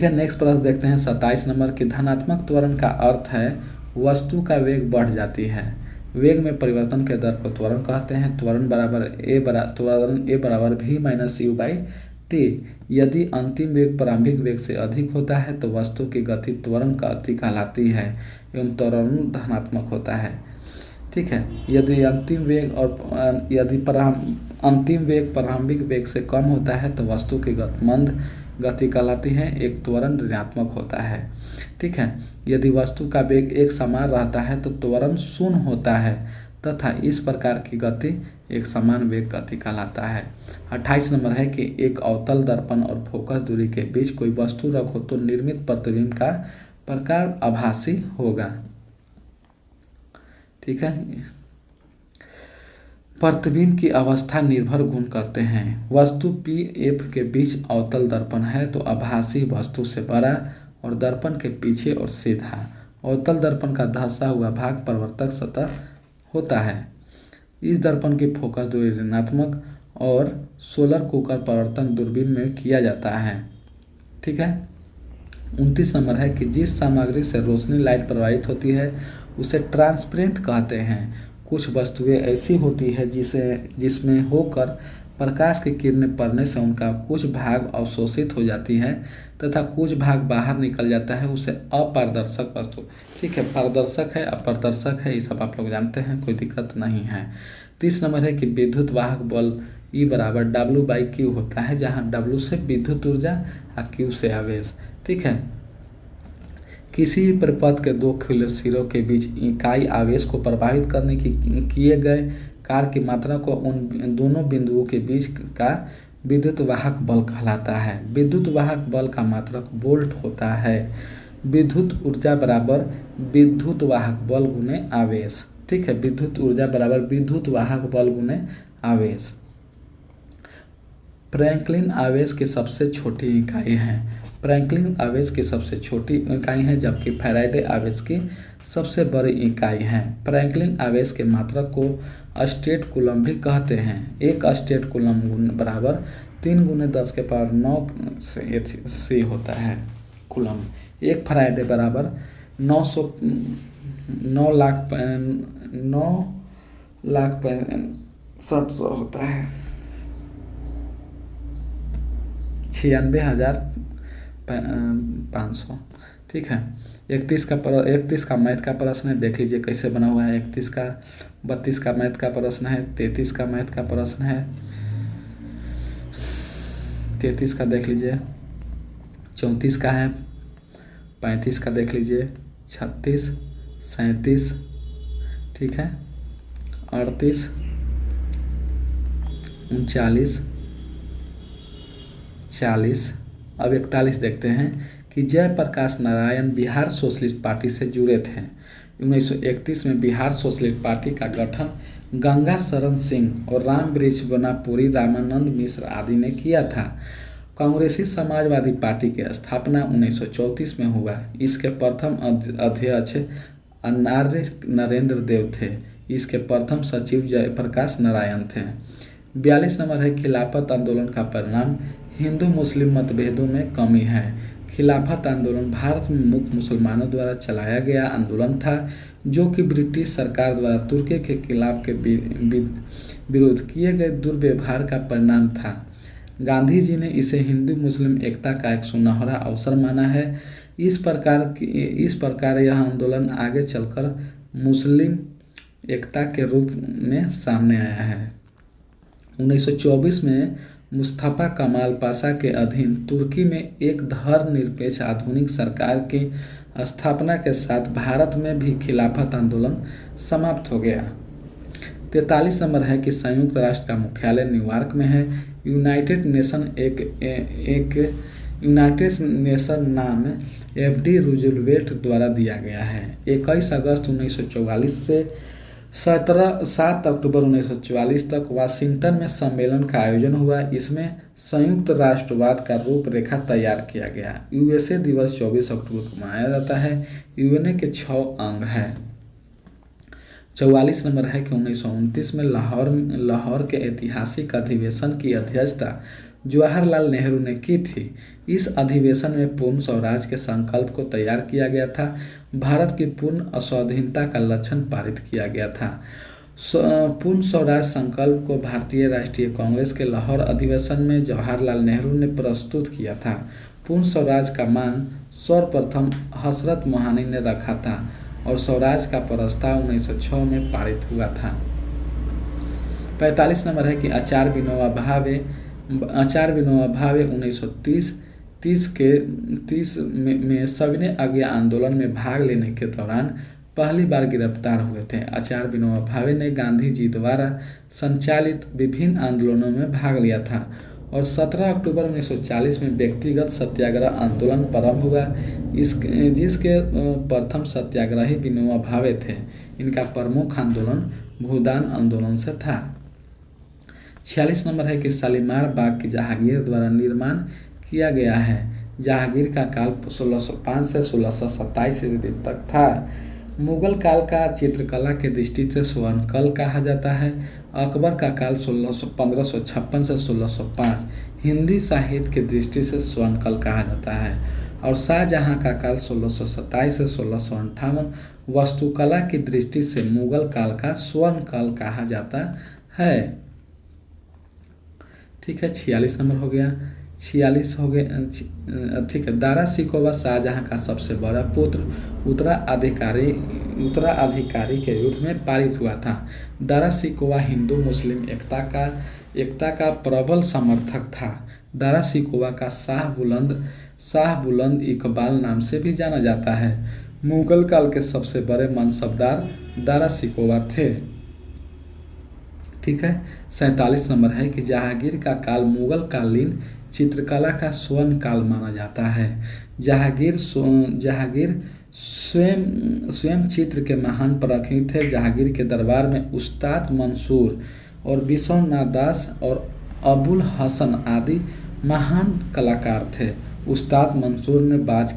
है, नेक्स्ट प्रश्न देखते हैं 27 नंबर की धनात्मक त्वरण का अर्थ है वस्तु का वेग बढ़ जाती है। वेग में परिवर्तन के दर को त्वरण कहते हैं। त्वरण ए बराबर v minus you by T. यदि अंतिम वेग प्रारंभिक वेग से अधिक होता है तो वस्तु की गति त्वरण गति कहलाती है एवं त्वरण धनात्मक होता है। ठीक है, यदि अंतिम वेग प्रारंभिक वेग से कम होता है तो वस्तु की मंद गति कहलाती है, एक त्वरण ऋणात्मक होता है। ठीक है, यदि वस्तु का वेग एक समान रहता है तो त्वरण शून्य होता है तथा इस प्रकार की गति एक समान वेग गति कहलाता है। 28 नंबर है कि एक अवतल दर्पण और फोकस दूरी के बीच कोई वस्तु रखो तो निर्मित प्रतिबिंब का प्रकार आभासी होगा। ठीक है, प्रतिबिंब की अवस्था निर्भर गुण करते हैं। वस्तु P F के बीच अवतल दर्पण है तो आभासी वस्तु से बड़ा और दर्पण के पीछे और सीधा। अवतल दर्पण का धंसा हुआ भाग परावर्तक सतह होता है। इस दर्पण की फोकस दूरी ऋणात्मक और सोलर कुकर परावर्तक दूरबीन में किया जाता है। ठीक है, 29 नंबर है कि जिस सामग्री से रोशनी लाइट प्रवाहित होती है उसे ट्रांसपेरेंट कहते हैं। कुछ वस्तुएं ऐसी होती है जिसमें होकर प्रकाश की किरणें पड़ने से उनका कुछ भाग अवशोषित हो जाती है तथा कुछ भाग बाहर निकल जाता है, उसे अपारदर्शक वस्तु। ठीक है, पारदर्शक है, अपारदर्शक है, ये सब आप लोग जानते हैं, कोई दिक्कत नहीं है। 30 नंबर है कि विद्युत वाहक बल E बराबर W/Q होता है, जहाँ W से विद्युत ऊर्जा और Q से आवेश। ठीक है, किसी भी परिपथ के दो खुले सिरों के बीच इकाई आवेश को प्रभावित करने की किए गए कार्य की मात्रा को उन दोनों बिंदुओं के बीच का विद्युत वाहक बल कहलाता है। विद्युत वाहक बल का मात्रक वोल्ट होता है। विद्युत ऊर्जा बराबर विद्युत वाहक बल गुने आवेश। ठीक है, विद्युत ऊर्जा बराबर विद्युत वाहक बल गुने आवेश। फ्रैंकलिन आवेश की सबसे छोटी इकाई है। फ्रैंकलिन आवेश की सबसे छोटी इकाई है जबकि फैराडे आवेश की सबसे बड़ी इकाई है। फ्रैंकलिन आवेश के मात्रक को स्टेट कूलम भी कहते हैं। एक स्टेट कूलम बराबर 3 × 10⁹ से होता है कूलम। एक फैराडे बराबर 9,65,000 होता है, 96,500। ठीक है, 31 का मैथ का प्रश्न है, देख लीजिए कैसे बना हुआ है। 31 का 32 का मैथ का प्रश्न है, 33 का मैथ का प्रश्न है, 33 का देख लीजिए, 34 का है, 35 का देख लीजिए, 36, 37, ठीक है, 38, 39, 40। अब 41 देखते हैं कि जयप्रकाश नारायण बिहार सोशलिस्ट पार्टी से जुड़े थे। 1931 में बिहार सोशलिस्ट पार्टी का गठन गंगा शरण सिंह और रामवृक्ष बनापुरी, रामानंद मिश्र आदि ने किया था। कांग्रेसी समाजवादी पार्टी की स्थापना 1934 में हुआ। इसके प्रथम अध्यक्ष आर्य नरेंद्र देव थे। इसके प्रथम सचिव जयप्रकाश नारायण थे। 42 नंबर है खिलाफत आंदोलन का परिणाम हिंदू मुस्लिम मतभेदों में कमी है। खिलाफत आंदोलन भारत में मुख्य मुसलमानों द्वारा चलाया गया आंदोलन था जो कि ब्रिटिश सरकार द्वारा तुर्की के खिलाफ के विरुद्ध किए गए दुर्व्यवहार का परिणाम था। गांधी जी ने इसे हिंदू मुस्लिम एकता का एक सुनहरा अवसर माना है। इस प्रकार यह आंदोलन आगे चलकर मुस्लिम एकता के रूप में सामने आया है। 1924 में मुस्तफा कमाल पाशा के अधीन तुर्की में एक धर्मनिरपेक्ष आधुनिक सरकार की स्थापना के साथ भारत में भी खिलाफत आंदोलन समाप्त हो गया। 43 नंबर है कि संयुक्त राष्ट्र का मुख्यालय न्यूयॉर्क में है। यूनाइटेड नेशन नाम FD रूजवेल्ट द्वारा दिया गया है। 21 अगस्त 1944 से 7 अक्टूबर 1944 तक वाशिंगटन में सम्मेलन का आयोजन हुआ। इसमें संयुक्त राष्ट्रवाद का रूपरेखा तैयार किया गया। USA दिवस 24 अक्टूबर को मनाया जाता है। UN के 6 अंग हैं। 44 नंबर है कि 1929 में लाहौर के ऐतिहासिक अधिवेशन की अध्यक्षता जवाहरलाल नेहरू ने की थी। इस अधिवेशन में पूर्ण स्वराज के संकल्प को तैयार किया गया था। भारत की पूर्ण स्वाधीनता का लक्ष्य पारित किया गया था। पूर्ण स्वराज संकल्प को भारतीय राष्ट्रीय कांग्रेस के लाहौर अधिवेशन में जवाहरलाल नेहरू ने प्रस्तुत किया था। पूर्ण स्वराज का मान सर्वप्रथम हजरत मोहानी ने रखा था और स्वराज का प्रस्ताव 1906 में पारित हुआ था। 45 नंबर है कि आचार्य विनोबा भावे 1930 में सविनय अवज्ञा आंदोलन में भाग लेने के दौरान पहली बार गिरफ्तार हुए थे। आचार्य विनोबा भावे ने गांधी जी द्वारा संचालित विभिन्न आंदोलनों में भाग लिया था और 17 अक्टूबर 1940 में व्यक्तिगत सत्याग्रह आंदोलन प्रारंभ हुआ, जिसके प्रथम सत्याग्रही विनोबा भावे थे। इनका प्रमुख आंदोलन भूदान आंदोलन से था। 46 नंबर है कि शालीमार बाग की जहांगीर द्वारा निर्माण किया गया है। जहांगीर का काल 1605 से 1627 ईस्वी तक था। मुगल काल का चित्रकला की दृष्टि से स्वर्णकाल कहा जाता है। अकबर का काल 1556 से 1605 हिंदी साहित्य की दृष्टि से स्वर्णकाल कहा जाता है और शाहजहां का काल 1627 से 1658 वास्तुकला की दृष्टि से मुगल काल का स्वर्णकाल कहा जाता है। ठीक है, 46 नंबर हो गया। 46 हो गए। ठीक है, दारा सिकोवा शाहजहां का सबसे बड़ा पुत्र उत्तराधिकारी के युद्ध में पारित हुआ था। दारा सिकोवा हिंदू मुस्लिम एकता का प्रबल समर्थक था। दारा सिकोवा का शाह बुलंद इकबाल नाम से भी जाना जाता है। मुगल काल के सबसे बड़े मनसबदार दारा सिकोवा थे। ठीक है, 47 नंबर है कि जहांगीर का काल मुगल कालीन चित्रकला का स्वर्ण काल माना जाता है। जहांगीर स्वयं चित्र के महान प्रखी थे। जहांगीर के दरबार में उस्ताद मंसूर और विश्वनाथ दास और अबुल हसन आदि महान कलाकार थे। उस्ताद मंसूर ने बाज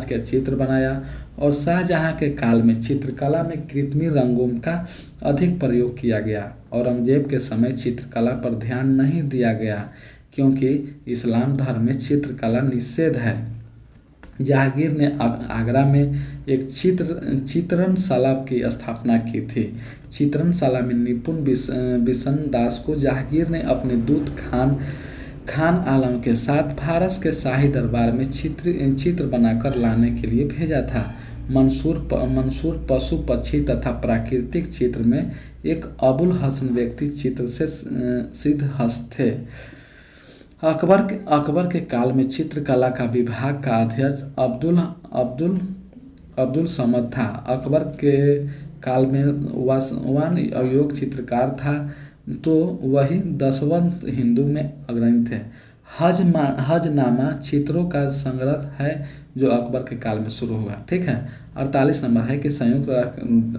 के चित्र बनाया और शाहजहां के काल में चित्रकला में कृत्रिम रंगों का अधिक प्रयोग किया गया। औरंगजेब के समय चित्रकला पर ध्यान नहीं दिया गया क्योंकि इस्लाम धर्म में चित्रकला निषेध है। जहांगीर ने आगरा में एक चित्रणशाला की स्थापना की थी। चित्रणशाला में निपुण बिशन दास को जहांगीर ने अपने दूत खान आलम के साथ फारस के शाही दरबार में चित्र बनाकर लाने के लिए भेजा था। मंसूर पशु पक्षी तथा प्राकृतिक चित्र में एक अबुल हसन व्यक्ति चित्र से सिद्धहस्त थे। अकबर के काल में चित्रकला का विभाग का अध्यक्ष अब्दुल समद था। अकबर के काल में वान अयोग चित्रकार था तो वही दसवंत हिंदू में अग्रणी थे। हजनामा चित्रों का संग्रह है जो अकबर के काल में शुरू हुआ। ठीक है, 48 नंबर है कि संयुक्त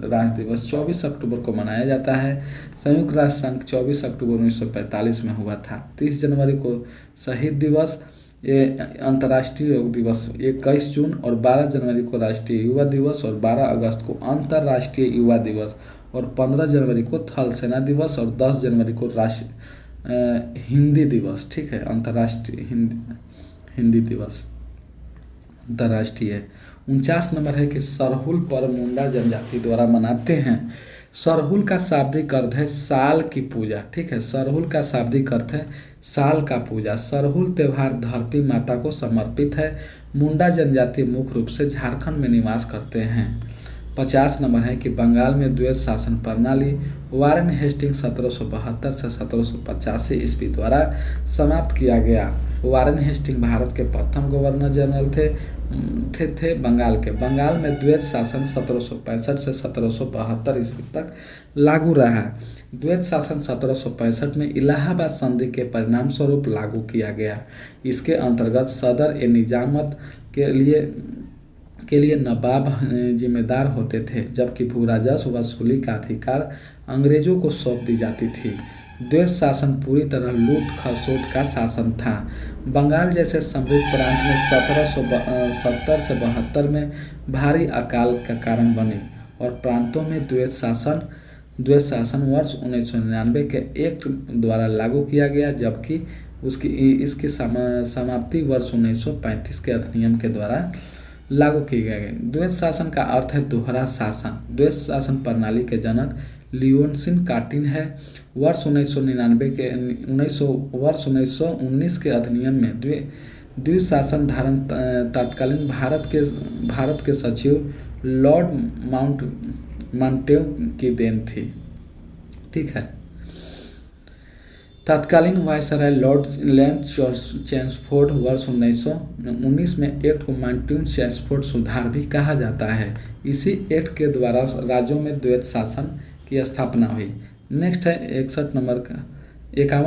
राष्ट्र दिवस 24 अक्टूबर को मनाया जाता है। संयुक्त राष्ट्र संघ 24 अक्टूबर 1945 में हुआ था। 30 जनवरी को शहीद दिवस, अंतर्राष्ट्रीय योग दिवस 21 जून और 12 जनवरी को राष्ट्रीय युवा दिवस और 12 अगस्त को अंतर्राष्ट्रीय युवा दिवस और 15 जनवरी को थल सेना दिवस और 10 जनवरी को हिंदी दिवस। ठीक है, अंतर्राष्ट्रीय हिंदी दिवस अंतर्राष्ट्रीय। 49 नंबर है कि सरहुल पर मुंडा जनजाति द्वारा मनाते हैं। सरहुल का शाब्दिक अर्थ है साल की पूजा। ठीक है, सरहुल का शाब्दिक अर्थ है साल का पूजा। सरहुल त्यौहार धरती माता को समर्पित है। मुंडा जनजाति मुख्य रूप से झारखंड में निवास करते हैं। 50 नंबर है कि बंगाल में द्वैत शासन प्रणाली वारेन हेस्टिंग्स 1772 से 1785 ईस्वी द्वारा समाप्त किया गया। वारेन हेस्टिंग भारत के प्रथम गवर्नर जनरल थे बंगाल के। बंगाल में द्वैत शासन 1765 से 1772 ईस्वी तक लागू रहा। द्वैत शासन 1765 में इलाहाबाद संधि के परिणाम स्वरूप लागू किया गया। इसके अंतर्गत सदर ए निजामत के लिए नवाब जिम्मेदार होते थे, जबकि भू राजस्व वसूली का अधिकार अंग्रेजों को सौंप दी जाती थी। द्वैत शासन पूरी तरह लूट खसोट का शासन था। बंगाल जैसे समृद्ध प्रांत में 1770 से 72 में भारी अकाल का कारण बने और प्रांतों में द्वैत शासन वर्ष 1999 के एक्ट द्वारा लागू किया गया, जबकि उसकी इसकी समाप्ति वर्ष 1935 के अधिनियम के द्वारा लागू की गई। द्वैत शासन का अर्थ है दोहरा शासन। द्वैत शासन प्रणाली के जनक लियोनसिन काटिन है। वर्ष 1919 के अधिनियम में द्वैत शासन धारण तत्कालीन भारत के सचिव लॉर्ड माउंटेन्यू की देन थी। ठीक है। तत्कालीन वायसराय लॉर्ड चेम्सफोर्ड वर्ष 1919 में एक्ट को माउंटेन्यू चेम्सफोर्ड सुधार भी कहा जाता है। इसी एक्ट के द्वारा राज्यों में द्वैत शासन की स्थापना हुई। नेक्स्ट है 51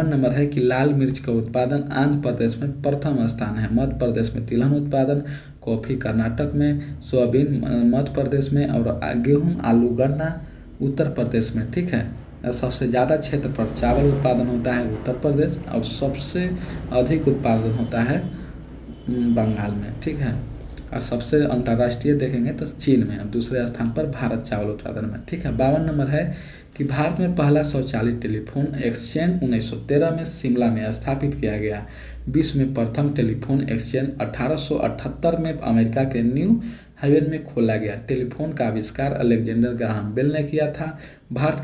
नंबर है कि लाल मिर्च का उत्पादन आंध्र प्रदेश में प्रथम स्थान है। मध्य प्रदेश में तिलहन उत्पादन, कॉफी कर्नाटक में, सोयाबीन मध्य प्रदेश में और गेहूं आलू गन्ना उत्तर प्रदेश में। ठीक है। सबसे ज़्यादा क्षेत्र पर चावल उत्पादन होता है उत्तर प्रदेश और सबसे अधिक उत्पादन होता है बंगाल में। ठीक है। और सबसे अंतर्राष्ट्रीय देखेंगे तो चीन में, और दूसरे स्थान पर भारत चावल उत्पादन में। ठीक है। 52 नंबर है कि भारत में पहला स्वचालित टेलीफोन एक्सचेंज 1913 में शिमला में स्थापित किया गया। विश्व में प्रथम टेलीफोन एक्सचेंज 1878 में अमेरिका के न्यू हेवन में खोला गया। टेलीफोन का आविष्कार अलेक्जेंडर ग्राहम बेल ने किया था। भारत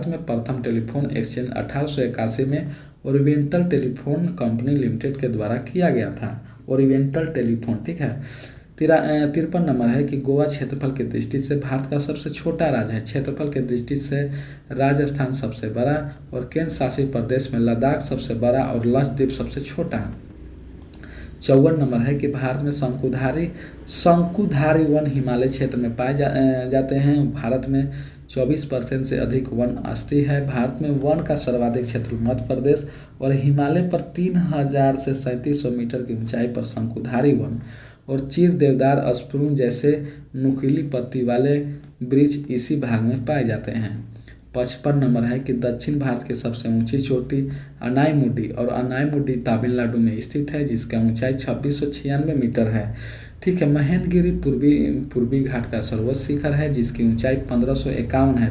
में प्रथम टेलीफोन एक्सचेंज 1881 में ओरिएंटल टेलीफोन कंपनी लिमिटेड के द्वारा किया गया था। Oriental telephone. ठीक है। 53 नंबर है कि गोवा क्षेत्रफल की दृष्टि से भारत का सबसे छोटा राज्य है। क्षेत्रफल की दृष्टि से राजस्थान सबसे बड़ा और केंद्र शासित प्रदेश में लद्दाख सबसे बड़ा और लक्षद्वीप सबसे छोटा। 54 नंबर है कि भारत में शंकुधारी वन हिमालय क्षेत्र में पाए जाते हैं। भारत में 24% से अधिक वन स्थित है। भारत में वन का सर्वाधिक क्षेत्र मध्य प्रदेश और हिमालय पर 3000 से 3700 मीटर की ऊंचाई पर शंकुधारी वन और चीर, देवदार, स्प्रून जैसे नुकीली पत्ती वाले वृक्ष इसी भाग में पाए जाते हैं। 55 नंबर है कि दक्षिण भारत की सबसे ऊंची चोटी अनाईमुडी और अनाईमुडी तमिलनाडु में स्थित है, जिसका ऊंचाई 2696 मीटर है। ठीक है। महेंद्रगिरी पूर्वी घाट का सर्वोच्च शिखर है, जिसकी ऊंचाई 1551 है।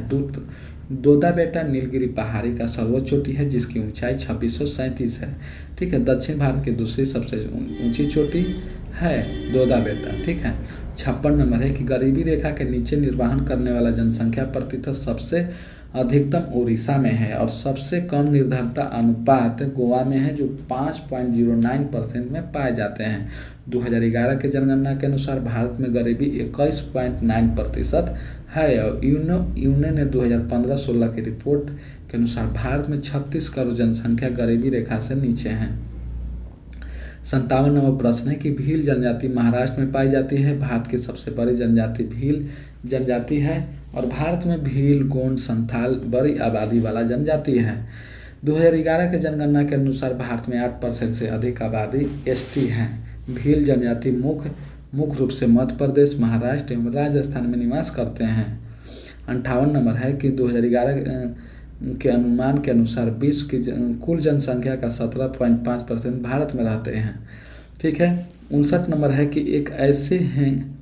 दोदा बेटा नीलगिरी पहाड़ी का सर्वोच्च चोटी है, जिसकी ऊंचाई 2637 है। ठीक है। दक्षिण भारत की दूसरी सबसे ऊंची चोटी है दोदा बेटा। ठीक है। 56 नंबर है कि गरीबी रेखा के नीचे निर्वाहन करने वाला जनसंख्या प्रतिशत सबसे अधिकतम उड़ीसा में है और सबसे कम निर्धनता अनुपात गोवा में है, जो 5.09% में पाए जाते हैं। 2011 के जनगणना के अनुसार भारत में गरीबी 21.9% है और यूने ने 2015-16 की रिपोर्ट के अनुसार भारत में 36 करोड़ जनसंख्या गरीबी रेखा से नीचे है। 57 नंबर प्रश्न है कि भील जनजाति महाराष्ट्र में पाई जाती है। भारत की सबसे बड़ी जनजाति भील जनजाति है और भारत में भील, गोंड, संथाल बड़ी आबादी वाला जनजाति है। 2011 के जनगणना के अनुसार भारत में 8% से अधिक आबादी एसटी है। भील जनजाति मुख्य रूप से मध्य प्रदेश, महाराष्ट्र एवं राजस्थान में निवास करते हैं। 58 नंबर है कि 2011 के अनुमान के अनुसार विश्व की कुल जनसंख्या का 17.5% भारत में रहते हैं। ठीक है। 59 नंबर है कि एक ऐसे हैं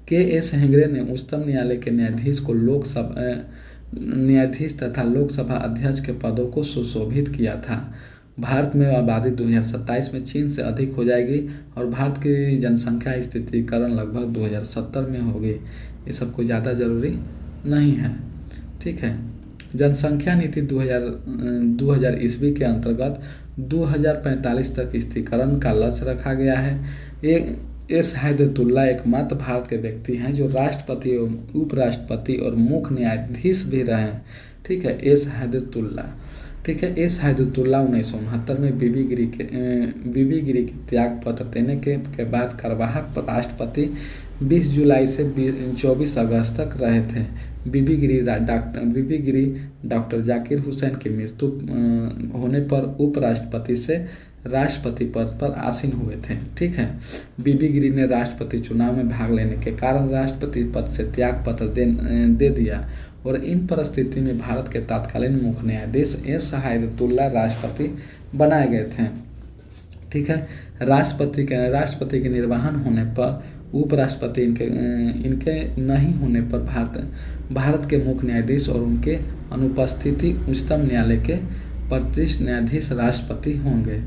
के.एस. हेगड़े ने उच्चतम न्यायालय के न्यायाधीश तथा लोकसभा अध्यक्ष के पदों को सुशोभित किया था। भारत में आबादी 2027 में चीन से अधिक हो जाएगी और भारत की जनसंख्या स्थिरीकरण लगभग 2070 में होगी। ये सब कोई ज़्यादा जरूरी नहीं है। ठीक है। जनसंख्या नीति 2000 ईस्वी के अंतर्गत 2045 तक स्थिरीकरण का लक्ष्य रखा गया है। एस हैदतुल्ला एकमात्र भारत के व्यक्ति हैं जो राष्ट्रपति एवं उपराष्ट्रपति और मुख्य न्यायाधीश भी रहे। ठीक है। एस हैदतुल्ला। ठीक है। एस हैदतुल्ला 1969 में बीबी गिरी के त्याग पत्र देने के बाद कार्यवाहक राष्ट्रपति 20 जुलाई से 24 अगस्त तक रहे थे। बीबी गिरी डॉक्टर जाकिर हुसैन की मृत्यु होने पर उपराष्ट्रपति से राष्ट्रपति पद पर आसीन हुए थे। ठीक है। बीबी गिरी ने राष्ट्रपति चुनाव में भाग लेने के कारण राष्ट्रपति पद से त्याग पत्र दे दिया और इन परिस्थिति में भारत के तत्कालीन मुख्य न्यायाधीश एस हैदतुल्ला राष्ट्रपति बनाए गए थे। ठीक है। राष्ट्रपति के निर्वाहन होने पर उपराष्ट्रपति इनके नहीं होने पर भारत के मुख्य न्यायाधीश और उनके अनुपस्थिति उच्चतम न्यायालय के प्रतिष्ठ न्यायाधीश राष्ट्रपति होंगे।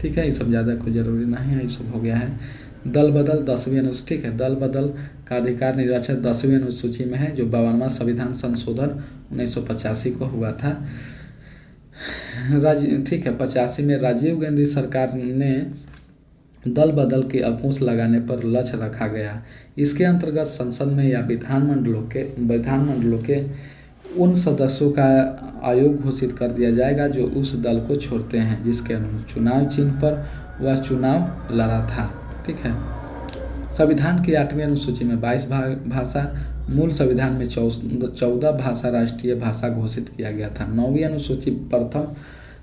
ठीक है, ये सब ज़्यादा कोई ज़रूरी नहीं है, ये सब हो गया है। दल बदल 10वीं अनुसूची, ठीक है, दल बदल का अधिकार निर्वाचन 10वीं अनुसूची में है, जो 52वां संविधान संशोधन 1985 को हुआ था। ठीक है, 85 में राजीव गांधी सरकार ने दल बदल के अंकुश लगाने पर लक्ष्य रखा गया। इसके अंतर्गत संसद में या विधानमंडलों के उन सदस्यों का आयोग घोषित कर दिया जाएगा जो उस दल को छोड़ते हैं जिसके चुनाव चिन्ह पर वह चुनाव लड़ा था। ठीक है, संविधान की 8वीं अनुसूची में 22 भाषा, मूल संविधान में 14 भाषा राष्ट्रीय भाषा घोषित किया गया था। 9वीं अनुसूची प्रथम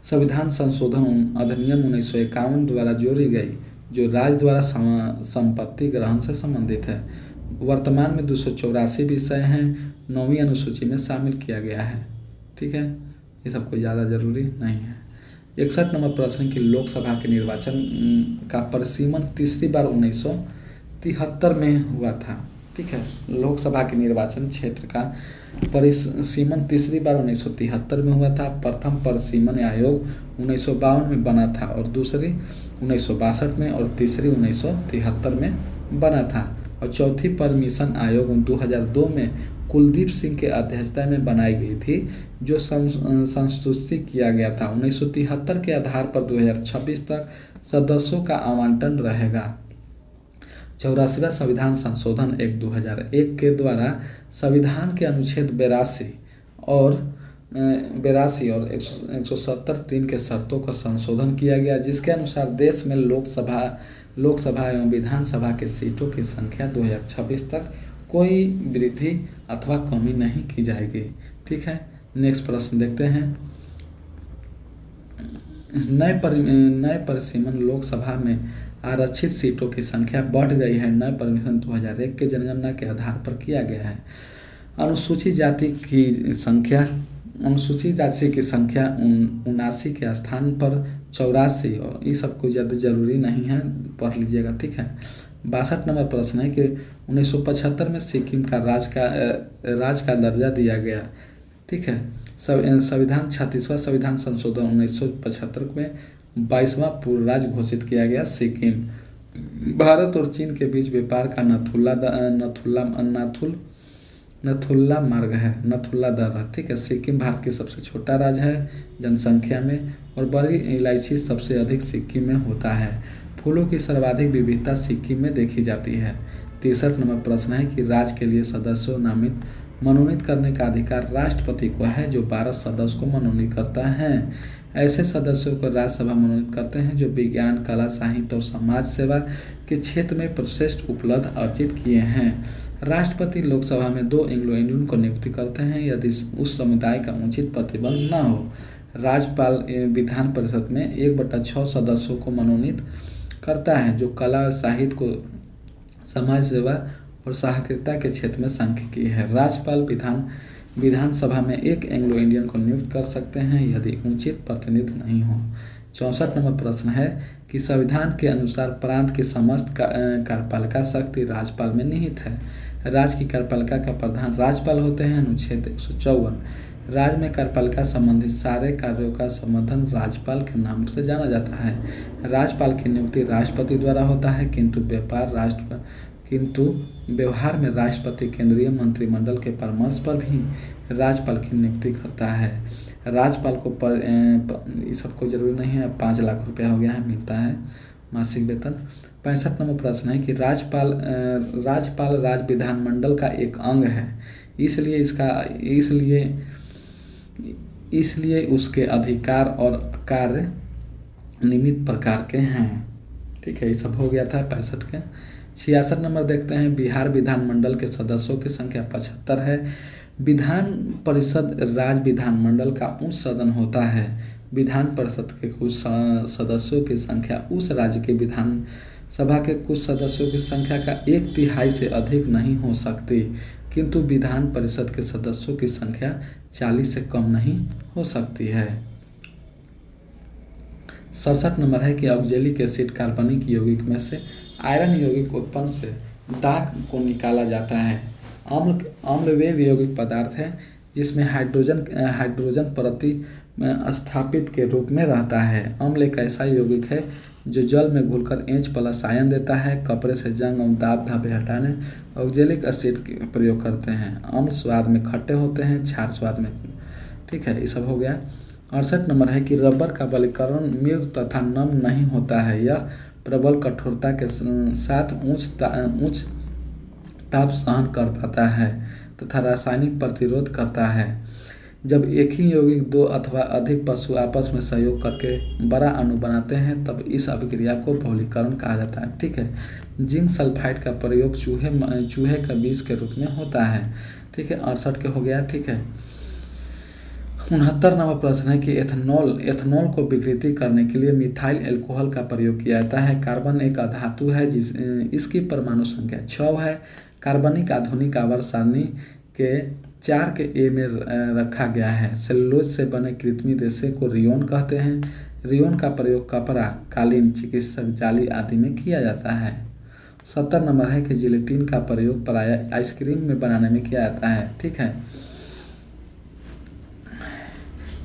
संविधान संशोधन अधिनियम 1951 द्वारा जोड़ी गई, जो राज्य द्वारा संपत्ति ग्रहण से संबंधित है। वर्तमान में 284 विषय हैं, 9वीं अनुसूची में शामिल किया गया है। ठीक है, ये सब कोई ज़्यादा जरूरी नहीं है। 61 नंबर प्रश्न की लोकसभा के निर्वाचन का परिसीमन तीसरी बार 1973 में हुआ था। ठीक है, लोकसभा के निर्वाचन क्षेत्र का परिसीमन तीसरी बार 1973 में हुआ था। प्रथम परिसीमन आयोग 1952 में बना था और दूसरी 1962 में और तीसरी 1973 में बना था। और चौथी परमिशन आयोग 2002 में कुलदीप सिंह के अध्यक्षता में बनाई गई थी, जो संस्तुति किया गया था। 1973 के आधार पर 2026 तक सदस्यों का आवंटन रहेगा। 84वां संविधान संशोधन एक्ट 2001 के द्वारा संविधान के अनुच्छेद 82 और 170(3) के शर्तों का संशोधन किया गया, जिसके अनुसार देश में लोकसभा एवं विधानसभा के सीटों की संख्या 2026 तक कोई वृद्धि अथवा कमी नहीं की जाएगी। ठीक है, नेक्स्ट प्रश्न देखते हैं। नए परिसीमन लोकसभा में आरक्षित सीटों की संख्या बढ़ गई है। नए परिसीमन 2001 के जनगणना के आधार पर किया गया है। अनुसूचित जाति की संख्या 79 के स्थान पर 84, और ये सब कोई ज़्यादा जरूरी नहीं है, पढ़ लीजिएगा। ठीक है, 62 नंबर प्रश्न है कि 1975 में सिक्किम का राज का दर्जा दिया गया। ठीक है, संविधान 36वां संविधान संशोधन 1975 में 22वां पूर्ण राज्य घोषित किया गया सिक्किम। भारत और चीन के बीच व्यापार का नथुला मार्ग है, नथुला दर्रा। ठीक है, सिक्किम भारत की सबसे छोटा राज्य है जनसंख्या में, और बड़ी इलायची सबसे अधिक सिक्किम में होता है। फूलों की सर्वाधिक विविधता सिक्किम में देखी जाती है। 63 नंबर प्रश्न है कि राज्य के लिए सदस्यों मनोनीत करने का अधिकार राष्ट्रपति को है, जो 12 सदस्य को मनोनीत करता है। ऐसे सदस्यों को राज्यसभा मनोनीत करते हैं जो विज्ञान, कला, साहित्य और समाज सेवा के क्षेत्र में सर्वश्रेष्ठ उपलब्ध अर्जित किए हैं। राष्ट्रपति लोकसभा में 2 एंग्लो इंडियन को नियुक्ति करते हैं यदि उस समुदाय का उचित प्रतिबंध न हो। राज्यपाल विधान परिषद में 1/6 सदस्यों को मनोनीत करता है, जो कला और साहित्य को, समाज सेवा और सहकारिता के क्षेत्र में सांख्यिकी है। राज्यपाल विधानसभा में 1 एंग्लो इंडियन को नियुक्त कर सकते हैं यदि उचित प्रतिनिधित्व नहीं हो। 64 नंबर प्रश्न है कि संविधान के अनुसार प्रांत की समस्त कार्यपालिका शक्ति राज्यपाल में निहित है। राज्य की कार्यपालिका का प्रधान राज्यपाल होते हैं। अनुच्छेद 154, राज्य में कार्यपालिका संबंधित सारे कार्यों का संबोधन राज्यपाल के नाम से जाना जाता है। राज्यपाल की नियुक्ति राष्ट्रपति द्वारा होता है, किंतु व्यवहार में राष्ट्रपति केंद्रीय मंत्रिमंडल के परामर्श पर भी राज्यपाल की नियुक्ति करता है। राज्यपाल को ये सबको जरूरी नहीं है, 5 लाख रुपया हो गया है, मिलता है मासिक वेतन। 65 नंबर प्रश्न है कि राज्यपाल राज्य विधानमंडल का एक अंग है, इसलिए उसके अधिकार और कार्य नियमित प्रकार के हैं। ठीक है, ये सब हो गया था 65 के। 66 नंबर देखते हैं। बिहार विधानमंडल के सदस्यों की संख्या 75 है। विधान परिषद राज्य विधानमंडल का उच्च सदन होता है। विधान परिषद के कुछ सदस्यों की संख्या उस राज्य के विधानसभा के कुछ सदस्यों की संख्या का 1/3 से अधिक नहीं हो सकती, किंतु विधान परिषद के सदस्यों की संख्या 40 से कम नहीं हो सकती है। 67 नंबर है कि ऑक्जेलिक एसिड कार्बनिक यौगिक में से आयरन यौगिक उत्पन्न से दाग को निकाला जाता है। अम्ल वे यौगिक पदार्थ है जिसमें हाइड्रोजन स्थापित के रूप में रहता है। अम्ल एक ऐसा यौगिक है जो जल में घुलकर H+ आयन देता है। कपड़े से जंग और दाग धब्बे हटाने ऑक्जेलिक एसिड का प्रयोग करते हैं। अम्ल स्वाद में खट्टे होते हैं, क्षार स्वाद में। ठीक है, ये सब हो गया। 68 नंबर है कि रबर का बलकीकरण मृदु तथा नम नहीं होता है। यह प्रबल कठोरता के साथ उच्च ताप सहन कर पाता है तथा रासायनिक प्रतिरोध करता है। जब एक ही यौगिक दो अथवा अधिक वस्तु आपस में सहयोग करके बड़ा अणु बनाते हैं तब इस अभिक्रिया को बहुलीकरण कहा जाता है। ठीक है, जिंक सल्फाइड का प्रयोग चूहे का विष के रूप में होता है। ठीक है, 68 के हो गया। ठीक है, 69 नंबर प्रश्न है कि एथेनॉल को विकृति करने के लिए मिथाइल एल्कोहल का प्रयोग किया जाता है। कार्बन एक अधातु है इसकी परमाणु संख्या 6 है। कार्बनिक आधुनिक आवर्त सारणी के 4 के ए में रखा गया है। सेलुलोज से बने कृत्रिम रेशे को रियोन कहते हैं। रियोन का प्रयोग कपड़ा, कालीन, चिकित्सक जाली आदि में किया जाता है। 70 नंबर है कि जिलेटिन का प्रयोग प्रायः आइसक्रीम में बनाने में किया जाता है। ठीक है,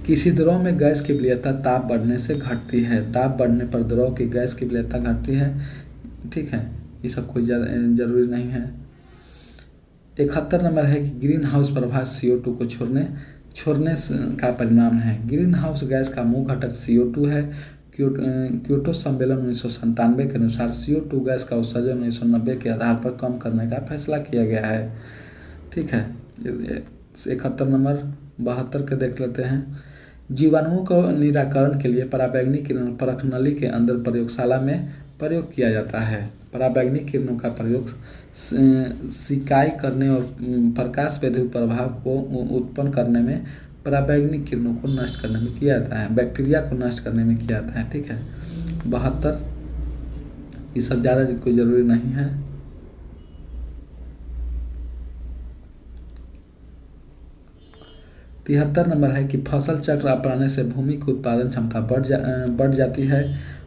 किसी द्रव में गैस की वरीयता ताप बढ़ने से घटती है। ताप बढ़ने पर द्रव की गैस की वरीयता घटती है। ठीक है, ये सब कोई जरूरी नहीं है। 71 नंबर है कि ग्रीन हाउस प्रभाव CO2 को छोड़ने का परिणाम है। ग्रीन हाउस गैस का मुख्य घटक CO2 है। क्योटो सम्मेलन 1997 के अनुसार CO2 गैस का उत्सर्जन 1990 के आधार पर कम करने का फैसला किया गया है। ठीक है, 71 नंबर। 72 के देख लेते हैं। जीवाणुओं को निराकरण के लिए पराबैंगनी किरण परख नली के अंदर प्रयोगशाला में प्रयोग किया जाता है। पराबैंगनी किरणों का प्रयोग सिकाई करने और प्रकाश विद्युत प्रभाव को उत्पन्न करने में, पराबैंगनी किरणों को नष्ट करने में किया जाता है। बैक्टीरिया को नष्ट करने में किया जाता है। ठीक है, 72। ये सब ज़्यादा कोई ज़रूरी नहीं है। 73 नंबर है कि फसल चक्र अपनाने से भूमि की उत्पादन क्षमता बढ़ जाती है।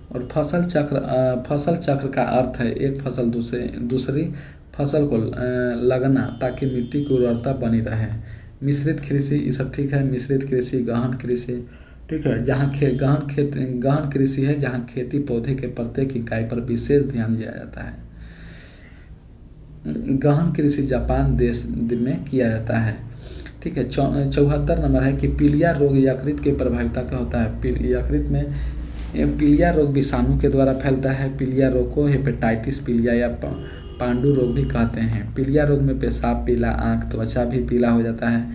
और फसल चक्र का अर्थ है एक फसल दूसरी फसल को लगना ताकि मिट्टी की उर्वरता बनी रहे। मिश्रित कृषि, ये सब ठीक है। मिश्रित कृषि, गहन कृषि। ठीक है, जहाँ गहन कृषि है जहाँ खेती पौधे के प्रत्येक इकाई पर विशेष ध्यान दिया जाता है। गहन कृषि जापान देश में किया जाता है। ठीक है, 74 नंबर है कि पीलिया रोग यकृत के प्रभाविता का होता है। यकृत में पीलिया रोग विषाणु के द्वारा फैलता है। पीलिया रोग को हेपेटाइटिस पीलिया या पांडु रोग भी कहते हैं। पीलिया रोग में पेशाब पीला, आंख, त्वचा भी पीला हो जाता है।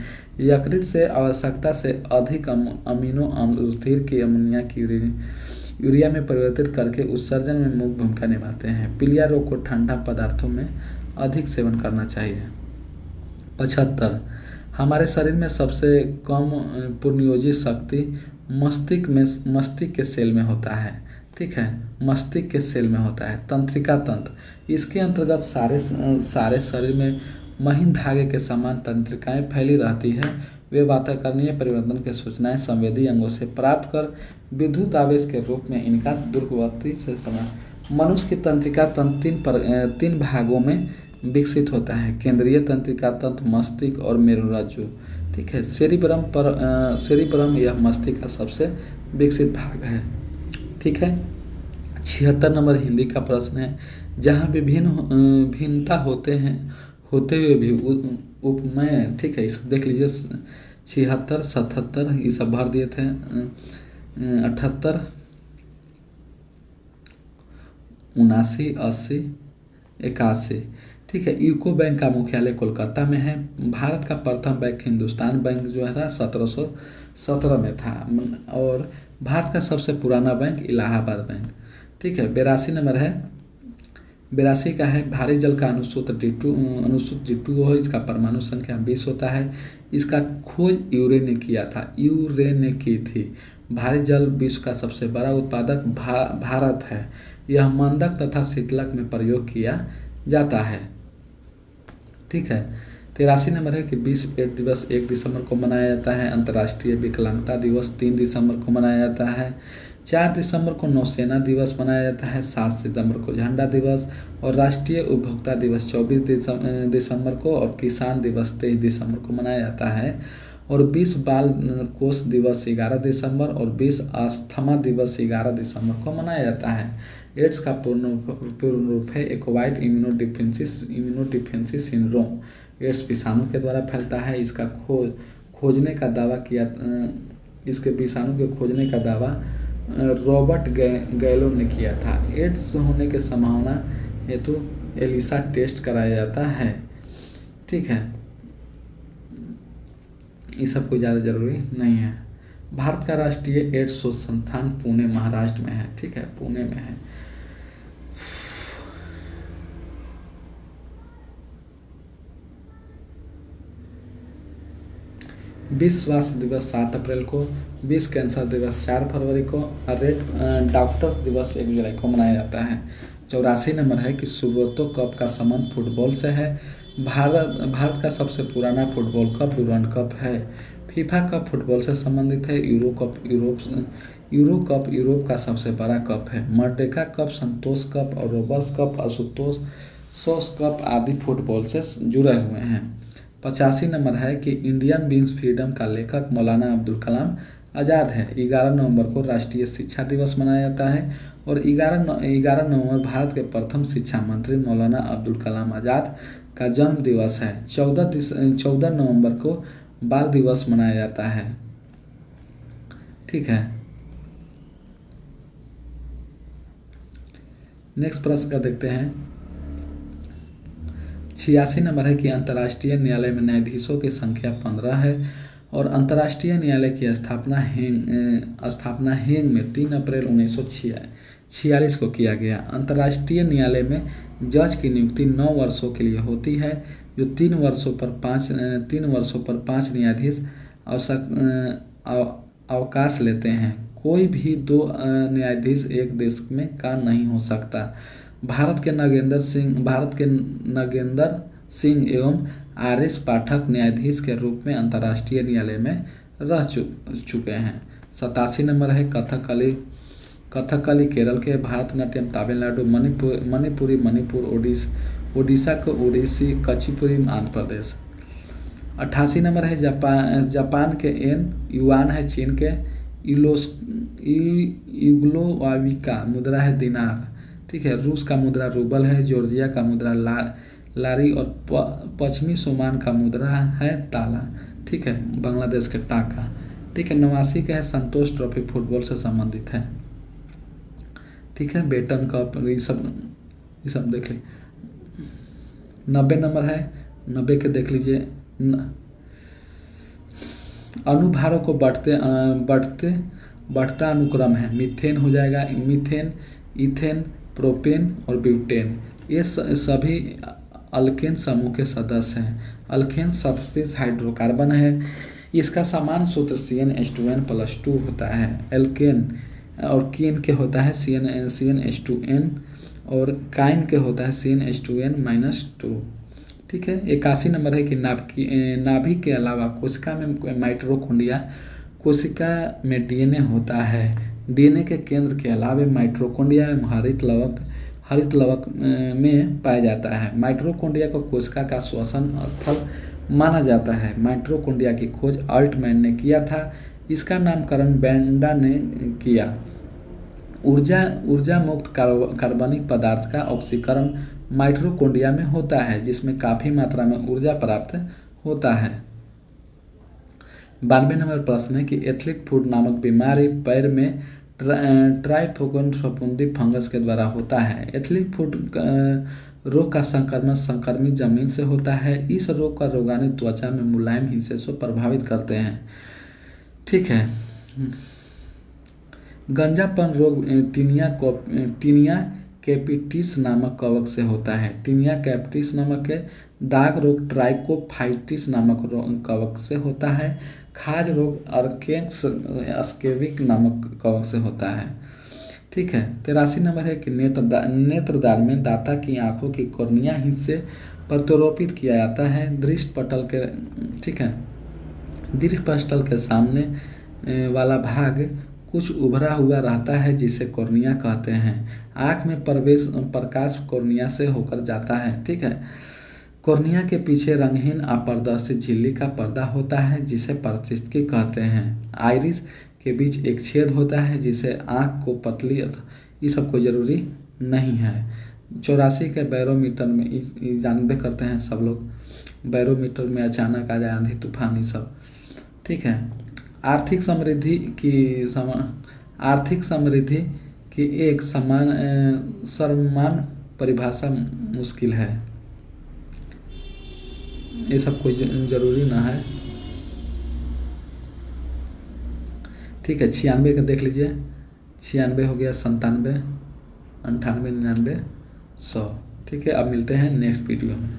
यकृत से आवश्यकता से अधिक अमीनो अम्ल रुधिर की अमोनिया की यूरिया में परिवर्तित करके उत्सर्जन में मुख्य भूमिका निभाते हैं। पीलिया रोग को ठंडा पदार्थों में अधिक सेवन करना चाहिए। 75 हमारे शरीर में सबसे कम पुनर्योजी शक्ति मस्तिष्क के सेल में होता है। ठीक है, मस्तिष्क के सेल में होता है। तंत्रिका तंत्र, इसके अंतर्गत सारे शरीर में महीन धागे के समान तंत्रिकाएं फैली रहती है। वे वातावरणीय परिवर्तन के सूचनाएं संवेदी अंगों से प्राप्त कर विद्युत आवेश के रूप में इनका दूरवर्ती से मनुष्य की तंत्रिका तंत्र 3 भागों में विकसित होता है। केंद्रीय तंत्रिका तंत्र, मस्तिष्क और मेरुरज्जु। ठीक है, सेरिब्रम यह मस्तिष्क का सबसे विकसित भाग है। ठीक है, 76 नंबर हिंदी का प्रश्न है। जहाँ भिन्नता होते हुए भी उपमेय। ठीक है, इस देख लीजिए 76, 77 ये सब भर दिए थे। 78, 79, 80, 81। ठीक है, यूको बैंक का मुख्यालय कोलकाता में है। भारत का प्रथम बैंक हिंदुस्तान बैंक जो था 1717 में था। और भारत का सबसे पुराना बैंक इलाहाबाद बैंक। ठीक है, 82 नंबर है। 82 का है भारी जल का अनुसूत्र D2 हो। इसका परमाणु संख्या 20 होता है। इसका खोज यूरे ने किया था। यूरे ने की थी। भारी जल विश्व का सबसे बड़ा उत्पादक भारत है। यह मंदक तथा शीतलक में प्रयोग किया जाता है। ठीक है, 83 नंबर है कि विश्व एड्स दिवस 1 दिसंबर को मनाया जाता है। अंतर्राष्ट्रीय विकलांगता दिवस 3 दिसंबर को मनाया जाता है। 4 दिसंबर को नौसेना दिवस मनाया जाता है। 7 सितंबर को झंडा दिवस और राष्ट्रीय उपभोक्ता दिवस 24 दिसंबर को और किसान दिवस 23 दिसंबर को मनाया जाता है। और 20 बाल कोष दिवस 11 दिसंबर और 20 अस्थमा दिवस 11 दिसंबर को मनाया जाता है। एड्स का पूर्ण रूप है एक्वायर्ड इम्यूनोडिफिशियेंसी सिंड्रोम। एड्स विषाणु के द्वारा फैलता है। इसका खोजने का दावा किया इसके विषाणु के खोजने का दावा रॉबर्ट गैलो ने किया था। एड्स होने की संभावना हेतु एलिसा टेस्ट कराया जाता है। ठीक है, ये सब कोई ज़्यादा जरूरी नहीं है। भारत का राष्ट्रीय एड्स शोध संस्थान पुणे महाराष्ट्र में है। ठीक है, पुणे में है। विश्व स्वास्थ्य दिवस 7 अप्रैल को, विश्व कैंसर दिवस 4 फरवरी को और रेड डॉक्टर्स दिवस 1 जुलाई को मनाया जाता है। 84 नंबर है कि सुब्रतो कप का संबंध फुटबॉल से है। भारत का सबसे पुराना फुटबॉल कप डुरंड कप है। फीफा कप फुटबॉल से संबंधित है। यूरो कप यूरोप का सबसे बड़ा कप है। मर्डेका कप, संतोष कप और रोबर्स कप, आशुतोष कप आदि फुटबॉल से जुड़े हुए हैं। 85 नंबर है कि इंडियन बीन्स फ्रीडम का लेखक मौलाना अब्दुल कलाम आज़ाद है। 11 नवंबर को राष्ट्रीय शिक्षा दिवस मनाया जाता है और 11 नवंबर भारत के प्रथम शिक्षा मंत्री मौलाना अब्दुल कलाम आज़ाद का जन्म दिवस है। 14 नवंबर को बाल दिवस मनाया जाता है। ठीक है, नेक्स्ट प्रश्न का देखते हैं। 86 नंबर है कि अंतर्राष्ट्रीय न्यायालय में न्यायाधीशों की संख्या 15 है और अंतर्राष्ट्रीय न्यायालय की स्थापना हेग में 3 अप्रैल 1946 को किया गया। अंतर्राष्ट्रीय न्यायालय में जज की नियुक्ति 9 वर्षों के लिए होती है, जो 3 वर्षों पर 5 न्यायाधीश अवकाश लेते हैं। कोई भी 2 न्यायाधीश एक देश में का नहीं हो सकता। भारत के नगेंद्र सिंह एवं आर.एस. पाठक न्यायाधीश के रूप में अंतर्राष्ट्रीय न्यायालय में रह चुके हैं। 87 नंबर है कथकली केरल के, भारतनाट्यम तमिलनाडु, मणिपुरी मणिपुर, ओडिशा को ओडिसी, कुचिपुड़ी आंध्र प्रदेश। 88 नंबर है जापान के येन, युआन है चीन के, युगोस्लाविया मुद्रा है दिनार। ठीक है, रूस का मुद्रा रूबल है, जॉर्जिया का मुद्रा लारी और पश्चिमी सोमान का मुद्रा है ताला। ठीक है, बांग्लादेश के टाका। ठीक है, 89 का है संतोष ट्रॉफी फुटबॉल से संबंधित है। ठीक है, बेटन कप, ये सब देख ली। 90 नंबर है, 90 के देख लीजिए। अनुभारों को बढ़ता अनुक्रम है। मीथेन हो जाएगा, मीथेन, इथेन, प्रोपेन और ब्यूटेन। ये सभी अल्केन समूह के सदस्य हैं। अल्केन सब्सिस हाइड्रोकार्बन है। इसका समान सूत्र CnH2n+2 होता है। एल्केन और कीन के होता है CnH2n और काइन के होता है CnH2n-2। ठीक है, 81 नंबर है कि नाभि के अलावा कोशिका में माइटोकॉन्ड्रिया, कोशिका में DNA होता है। DNA के केंद्र के अलावा माइटोकॉन्ड्रिया हरित लवक में पाया जाता है। माइटोकॉन्ड्रिया को कोशिका का श्वसन स्थल माना जाता है। माइटोकॉन्ड्रिया की खोज अल्टमैन ने किया था। इसका नामकरण बेंडा ने किया। ऊर्जा मुक्त कार्बनिक पदार्थ का ऑक्सीकरण माइटोकॉन्ड्रिया में होता है, जिसमें काफ़ी मात्रा में ऊर्जा प्राप्त होता है। 92 नंबर प्रश्न है कि एथलीट फुट नामक बीमारी पैर में ट्राइफोगन फफूंदी फंगस के द्वारा होता है। एथलीट फुट रोग का संक्रमण संक्रमित जमीन से होता है। इस रोग का रोगाणु त्वचा में मुलायम हिस्से से प्रभावित करते हैं। ठीक है, गंजापन रोग टीनिया कैपिटिस नामक कवक से होता है। टीनिया कैपिटिस नामक के दाग रोग ट्राइकोफाइटिस नामक कवक से होता है। खाज रोग अर्केक्स स्केविक नामक कवक से होता है। ठीक है, 83 नंबर है कि नेत्रदान में दाता की आंखों की कॉर्निया हिस्से प्रत्यारोपित किया जाता है। दृष्टि पटल के, ठीक है, दृष्टि पटल के सामने वाला भाग कुछ उभरा हुआ रहता है, जिसे कॉर्निया कहते हैं। आँख में प्रकाश कॉर्निया से होकर जाता है। ठीक है, कॉर्निया के पीछे रंगहीन अपारदर्शी झिल्ली का पर्दा होता है जिसे पारिस्थितिकी कहते हैं। आइरिस के बीच एक छेद होता है जिसे आँख को पतली ये सब कोई ज़रूरी नहीं है। 84 के बैरोमीटर में जानबे करते हैं सब लोग, बैरोमीटर में अचानक आ जाए आंधी तूफान ये सब, ठीक है। आर्थिक समृद्धि की एक समान परिभाषा मुश्किल है, ये सब कोई ज़रूरी ना है, ठीक है। 96 का देख लीजिए, 96 हो गया, 97, 98, 99, 100, ठीक है। अब मिलते हैं नेक्स्ट वीडियो में।